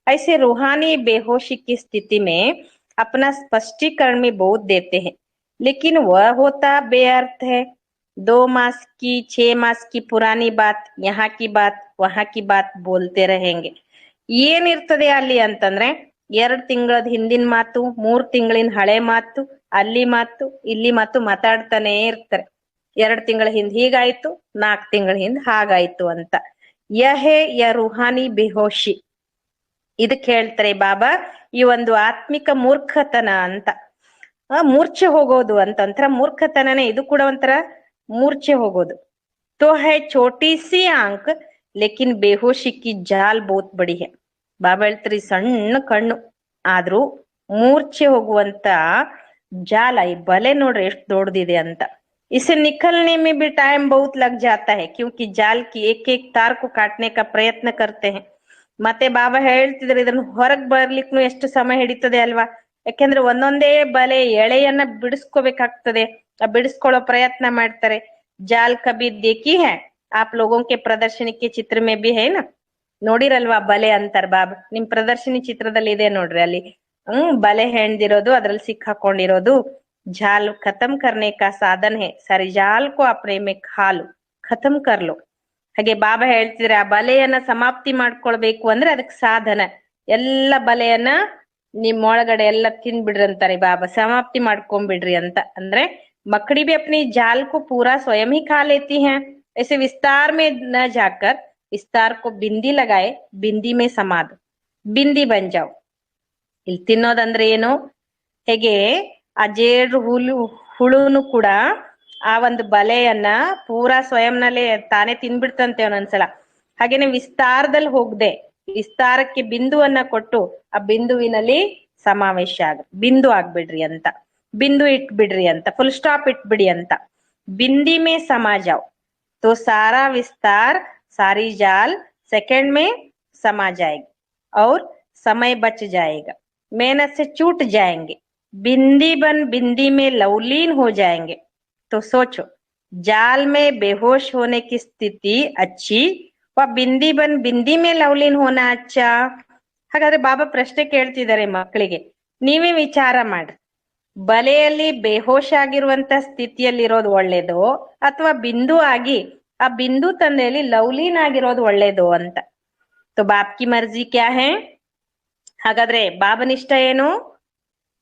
ऐसे रूहानी बेहोशी की स्थिति में अपना स्पष्टीकरण में बहुत देते हैं, लेकिन वह होता बेअर्थ है. 2 मास की 6 मास की पुरानी बात, यहाँ की बात वहां की बात बोलते रहेंगे. ಏನಿರ್ತದೆ ಅಲ್ಲಿ ಅಂತಂದ್ರೆ, 2 ತಿಂಗಳದ ಹಿಂದಿನ ಮಾತು, 3 ತಿಂಗಳಿನ ಹಳೆ ಮಾತು, ಅಲ್ಲಿ ಮಾತು ಇಲ್ಲಿ ಮಾತು ಮಾತಾಡ್ತಾನೆ ಇರ್ತಾರೆ. 2 ತಿಂಗಳ ಹಿಂದ್ ಹೀಗಾಯ್ತು, 4 ತಿಂಗಳ ಹಿಂದ್ ಹಾಗಾಯ್ತು ಅಂತ. ಯಹೇ ಯ ರೂಹಾನಿ ಬೇಹೋಶಿ. ಇದಕ್ಕೆ ಹೇಳ್ತಾರೆ ಬಾಬಾ, ಈ ಒಂದು ಆತ್ಮಿಕ ಮೂರ್ಖತನ ಅಂತ. ಮೂರ್ಛೆ ಹೋಗೋದು ಅಂತ ಒಂಥರ ಮೂರ್ಖತನನೇ, ಇದು ಕೂಡ ಒಂಥರ ಮೂರ್ಛೆ ಹೋಗೋದು. ತೋ ಹೈ ಛೋಟಿ ಸಿ ಆಂಕ್ लेकिन बेहोशी की जाल बहुत बड़ी है. ಬಾಬಾ ಹೇಳ್ತಾರೆ ಸಣ್ಣ ಕಣ್ಣು ಆದ್ರೂ ಮೂರ್ಛೆ ಹೋಗುವಂತ ಜಾಲ, ಈ ಬಲೆ ನೋಡ್ರಿ ಎಷ್ಟು ದೊಡ್ಡದಿದೆ ಅಂತ. इसे निकलने में भी टाइम बहुत लग जाता है क्योंकि जाल की एक एक तार को काटने का प्रयत्न करते हैं. ಮತ್ತೆ ಬಾಬಾ ಹೇಳ್ತಿದ್ರೆ ಇದನ್ನ ಹೊರಗ್ ಬರ್ಲಿಕ್ಕೂ ಎಷ್ಟು ಸಮಯ ಹಿಡಿತದೆ ಅಲ್ವಾ, ಯಾಕೆಂದ್ರೆ ಒಂದೊಂದೇ ಬಲೆ ಎಳೆಯನ್ನ ಬಿಡಿಸ್ಕೋಬೇಕಾಗ್ತದೆ, ಬಿಡಿಸ್ಕೊಳ್ಳೋ ಪ್ರಯತ್ನ ಮಾಡ್ತಾರೆ. ಜಾಲ್ ಕಬಿ ದೇಖಿ ಹೈ ಆಪ್ ಲೋಗೋं के प्रदर्शनी के चित्र में भी है ना, ನೋಡಿರಲ್ವಾ ಬಲೆ ಅಂತಾರ ಬಾಬಾ. ನಿಮ್ ಪ್ರದರ್ಶನಿ ಚಿತ್ರದಲ್ಲಿ ಇದೆ ನೋಡ್ರಿ, ಅಲ್ಲಿ ಬಲೆ ಹೆಣ್ದಿರೋದು, ಅದ್ರಲ್ಲಿ ಸಿಕ್ಕಾಕೊಂಡಿರೋದು. ಜಾಲ್ ಖತಮ್ ಕರ್ನೆ ಕಾ ಸಾಧನ್ ಹೇ, ಸಾರಿ ಜಾಲ್ ಕೋ ಅಪ್ನೆ ಮೇ ಖಾಲು ಖತಮ್ ಕರ್ಲೋ. ಹಾಗೆ ಬಾಬಾ ಹೇಳ್ತಿದ್ರೆ ಆ ಬಲೆಯನ್ನ ಸಮಾಪ್ತಿ ಮಾಡ್ಕೊಳ್ಬೇಕು ಅಂದ್ರೆ ಅದಕ್ಕೆ ಸಾಧನ, ಎಲ್ಲ ಬಲೆಯನ್ನ ನಿಮ್ ಒಳಗಡೆ ಎಲ್ಲ ತಿಂದ್ಬಿಡ್ರಿ ಅಂತಾರೆ ಬಾಬಾ, ಸಮಾಪ್ತಿ ಮಾಡ್ಕೊಂಡ್ಬಿಡ್ರಿ ಅಂತ. ಅಂದ್ರೆ मकड़ी भी अपनी जाल को पूरा स्वयं ही खा लेती हैं. ऐसे विस्तार में न जाकर विस्तार को बिंदी लगाए, बिंदी में समा दो, बिंदी बन जाओ. ಇಲ್ಲಿ ತಿನ್ನೋದಂದ್ರೆ ಏನು, ಹೇಗೆ ಆ ಜೇಡು ಹುಳುನು ಕೂಡ ಆ ಒಂದು ಬಲೆಯನ್ನ ಪೂರಾ ಸ್ವಯಂನಲ್ಲೇ ತಾನೇ ತಿನ್ಬಿಡ್ತಂತೆ ಒಂದೊಂದ್ಸಲ. ಹಾಗೇನೆ ವಿಸ್ತಾರದಲ್ಲಿ ಹೋಗದೆ ವಿಸ್ತಾರಕ್ಕೆ ಬಿಂದುವನ್ನ ಕೊಟ್ಟು ಆ ಬಿಂದುವಿನಲ್ಲಿ ಸಮಾವೇಶ ಬಿಂದು ಆಗ್ಬಿಡ್ರಿ ಅಂತ, बिंदु इट्बिड्री ಅಂತ, फुल स्टॉप इट्बिडी ಅಂತ. बिंदी में समा जाओ तो सारा विस्तार सारी जाल सेकंड में समा जाएगी और समय बच जाएगा, मेहनत से छूट जाएंगे, बिंदी बन बिंदी में लवलीन हो जाएंगे. तो सोचो, जाल में बेहोश होने की स्थिति अच्छी व बिंदी बन बिंदी में लवलीन होना अच्छा. ಹಾಗಾದ್ರೆ ಬಾಬಾ ಪ್ರಶ್ನೆ ಕೇಳ್ತಿದ್ದಾರೆ ಮಕ್ಕಳಿಗೆ, ನೀವೇ ವಿಚಾರ ಮಾಡ್ರಿ, ಬಲೆಯಲ್ಲಿ ಬೇಹೋಶ್ ಆಗಿರುವಂತ ಸ್ಥಿತಿಯಲ್ಲಿರೋದು ಒಳ್ಳೇದು ಅಥವಾ ಬಿಂದು ಆಗಿ ಆ ಬಿಂದು ತಂದೆಯಲ್ಲಿ ಲವ್ಲೀನ್ ಆಗಿರೋದು ಒಳ್ಳೇದು ಅಂತ. तो बाप की मर्जी क्या है, ಹಾಗಾದ್ರೆ ಬಾಬನಿಷ್ಟ ಏನು,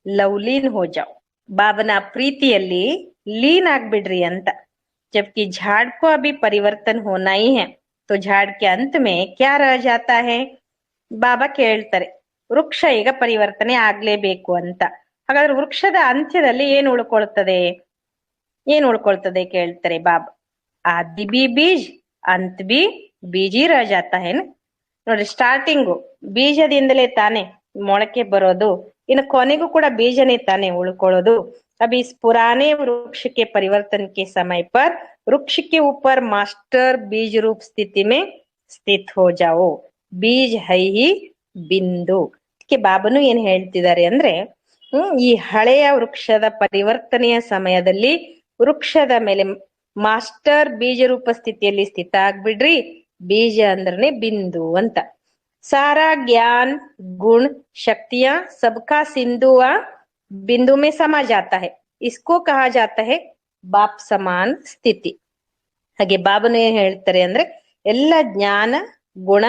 ಲವ್ಲೀನ್ ಹೋ ಜಾओ, ಬಾಬನ ಪ್ರೀತಿಯಲ್ಲಿ ಲೀನ್ ಆಗ್ಬಿಡ್ರಿ ಅಂತ. जबकि झाड़ को अभी परिवर्तन होना ही है तो झाड़ के अंत में क्या रह जाता है. ಬಾಬಾ ಕೇಳ್ತಾರೆ, ವೃಕ್ಷ ಈಗ ಪರಿವರ್ತನೆ ಆಗ್ಲೇಬೇಕು ಅಂತ. ಹಾಗಾದ್ರೆ ವೃಕ್ಷದ ಅಂತ್ಯದಲ್ಲಿ ಏನ್ ಉಳ್ಕೊಳ್ತದೆ ಕೇಳ್ತಾರೆ ಬಾಬಾ. ಆದಿ ಬಿ ಬೀಜ್ ಅಂತ ಬಿ ಬೀಜಿ ರಹ ಜಾತಾ ಹೈ ನ. ನೋಡ್ರಿ, ಸ್ಟಾರ್ಟಿಂಗು ಬೀಜದಿಂದಲೇ ತಾನೆ ಮೊಳಕೆ ಬರೋದು, ಇನ್ನು ಕೊನೆಗೂ ಕೂಡ ಬೀಜನೇ ತಾನೆ ಉಳ್ಕೊಳ್ಳೋದು. अब इस पुराने वृक्ष के परिवर्तन के समय पर वृक्ष के ऊपर मास्टर बीज रूप स्थिति में स्थित हो जाओ, बीज है ही बिंदु. ಬಾಬನು ಏನ್ ಹೇಳ್ತಿದ್ದಾರೆ ಅಂದ್ರೆ, ಈ ಹಳೆಯ ವೃಕ್ಷದ ಪರಿವರ್ತನೆಯ ಸಮಯದಲ್ಲಿ ವೃಕ್ಷದ ಮೇಲೆ ಮಾಸ್ಟರ್ ಬೀಜ ರೂಪ ಸ್ಥಿತಿಯಲ್ಲಿ ಸ್ಥಿತ ಆಗ್ಬಿಡ್ರಿ. ಬೀಜ ಅಂದ್ರೆ ಬಿಂದು ಅಂತ. ಸಾರಾ ಜ್ಞಾನ್ ಗುಣ ಶಕ್ತಿಯ ಸಬ್ಕಾ ಸಿಂಧುವ बिंदु में समा जाता है, इसको कहा जाता है बाप समान ಸ್ಥಿತಿ. ಹಾಗೆ ಬಾಬನು ಏನ್ ಹೇಳ್ತಾರೆ ಅಂದ್ರೆ, ಎಲ್ಲ ಜ್ಞಾನ ಗುಣ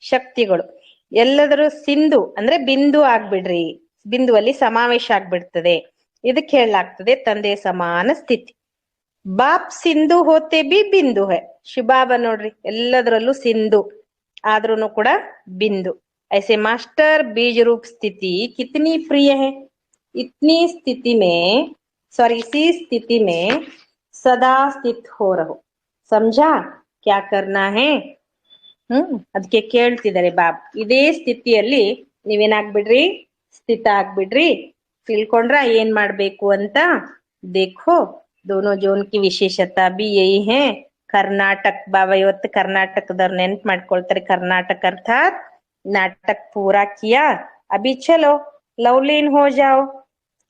ಶಕ್ತಿಗಳು ಎಲ್ಲದರೂ ಸಿಂಧು ಅಂದ್ರೆ ಬಿಂದು ಆಗ್ಬಿಡ್ರಿ, ಬಿಂದುವಲ್ಲಿ ಸಮಾವೇಶ ಆಗ್ಬಿಡ್ತದೆ. ಇದಕ್ಕೆ ಹೇಳಲಾಗ್ತದೆ ತಂದೆ ಸಮಾನ ಸ್ಥಿತಿ. ಬಾಪ್ ಸಿಂಧು ಹೋತೆ ಬಿ ಬಿಂದು ಹೈ, ಶಿವಬಾಬಾ ನೋಡ್ರಿ ಎಲ್ಲದರಲ್ಲೂ ಸಿಂಧು ಆದ್ರೂನು ಕೂಡ ಬಿಂದು. ऐसे मास्टर बीज रूप स्थिति कितनी प्रिय है. इतनी स्थिति में इसी स्थिति में सदा स्थित हो रहो, समझा क्या करना है. ಅದಕ್ಕೆ ಕೇಳ್ತಿದ್ದಾರೆ ಬಾಬ್, ಇದೇ ಸ್ಥಿತಿಯಲ್ಲಿ ನೀವೇನಾಗ್ಬಿಡ್ರಿ, ಸ್ಥಿತ ಆಗ್ಬಿಡ್ರಿ. ತಿಳ್ಕೊಂಡ್ರ ಏನ್ ಮಾಡ್ಬೇಕು ಅಂತ. देखो दोनों जोन की विशेषता भी यही है. ಕರ್ನಾಟಕ ಬಾಬಾ ಇವತ್ತು ಕರ್ನಾಟಕದವ್ರು ನೆನ್ಪು ಮಾಡ್ಕೊಳ್ತಾರೆ. ಕರ್ನಾಟಕ ಅರ್ಥಾತ್ ನಾಟಕ ಪೂರಾ ಕಿಯಾ ಅಭಿ ಚಲೋ ಲವ್ಲೀನ್ ಹೋ ಜಾओ.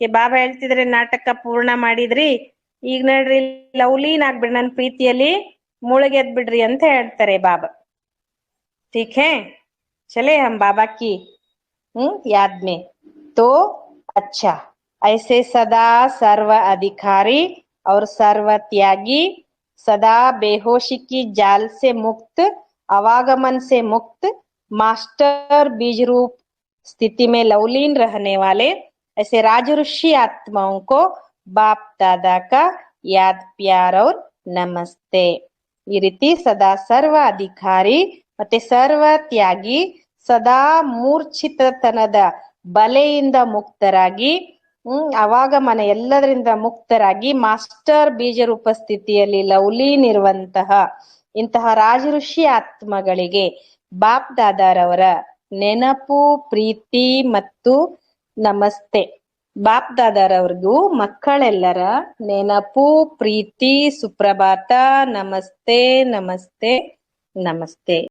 ಬಾಬಾ ಹೇಳ್ತಿದ್ರೆ ನಾಟಕ ಪೂರ್ಣ ಮಾಡಿದ್ರಿ, ಈಗ ನೋಡ್ರಿ ಲವ್ಲೀನ್ ಆಗ್ಬಿಡ್ರಿ, ನನ್ ಪ್ರೀತಿಯಲ್ಲಿ ಮುಳುಗೆದ್ ಬಿಡ್ರಿ ಅಂತ ಹೇಳ್ತಾರೆ ಬಾಬಾ. ठीक है, चले हम बाबा की याद में. तो अच्छा, ऐसे सदा सर्व अधिकारी और सर्व त्यागी, सदा बेहोशी की जाल से मुक्त, अवागमन से मुक्त, मास्टर बीज रूप स्थिति में लवलीन रहने वाले ऐसे राजऋषि आत्माओं को बाप दादा का याद प्यार और नमस्ते. ಈ ರೀತಿ ಸದಾ ಸರ್ವ ಅಧಿಕಾರಿ ಮತ್ತೆ ಸರ್ವ ತ್ಯಾಗಿ, ಸದಾ ಮೂರ್ಛಿತತನದ ಬಲೆಯಿಂದ ಮುಕ್ತರಾಗಿ, ಅವಾಗಮನ ಎಲ್ಲದರಿಂದ ಮುಕ್ತರಾಗಿ, ಮಾಸ್ಟರ್ ಬೀಜ ರೂಪ ಸ್ಥಿತಿಯಲ್ಲಿ ಲವ್ಲೀನ್ ಇರುವಂತಹ ಇಂತಹ ರಾಜಋಷಿ ಆತ್ಮಗಳಿಗೆ ಬಾಪ್ ದಾದಾರವರ ನೆನಪು, ಪ್ರೀತಿ ಮತ್ತು ನಮಸ್ತೆ. ಬಾಪ್ ದಾದಾರವ್ರಿಗೂ ಮಕ್ಕಳೆಲ್ಲರ ನೆನಪು, ಪ್ರೀತಿ, ಸುಪ್ರಭಾತ, ನಮಸ್ತೆ ನಮಸ್ತೆ ನಮಸ್ತೆ.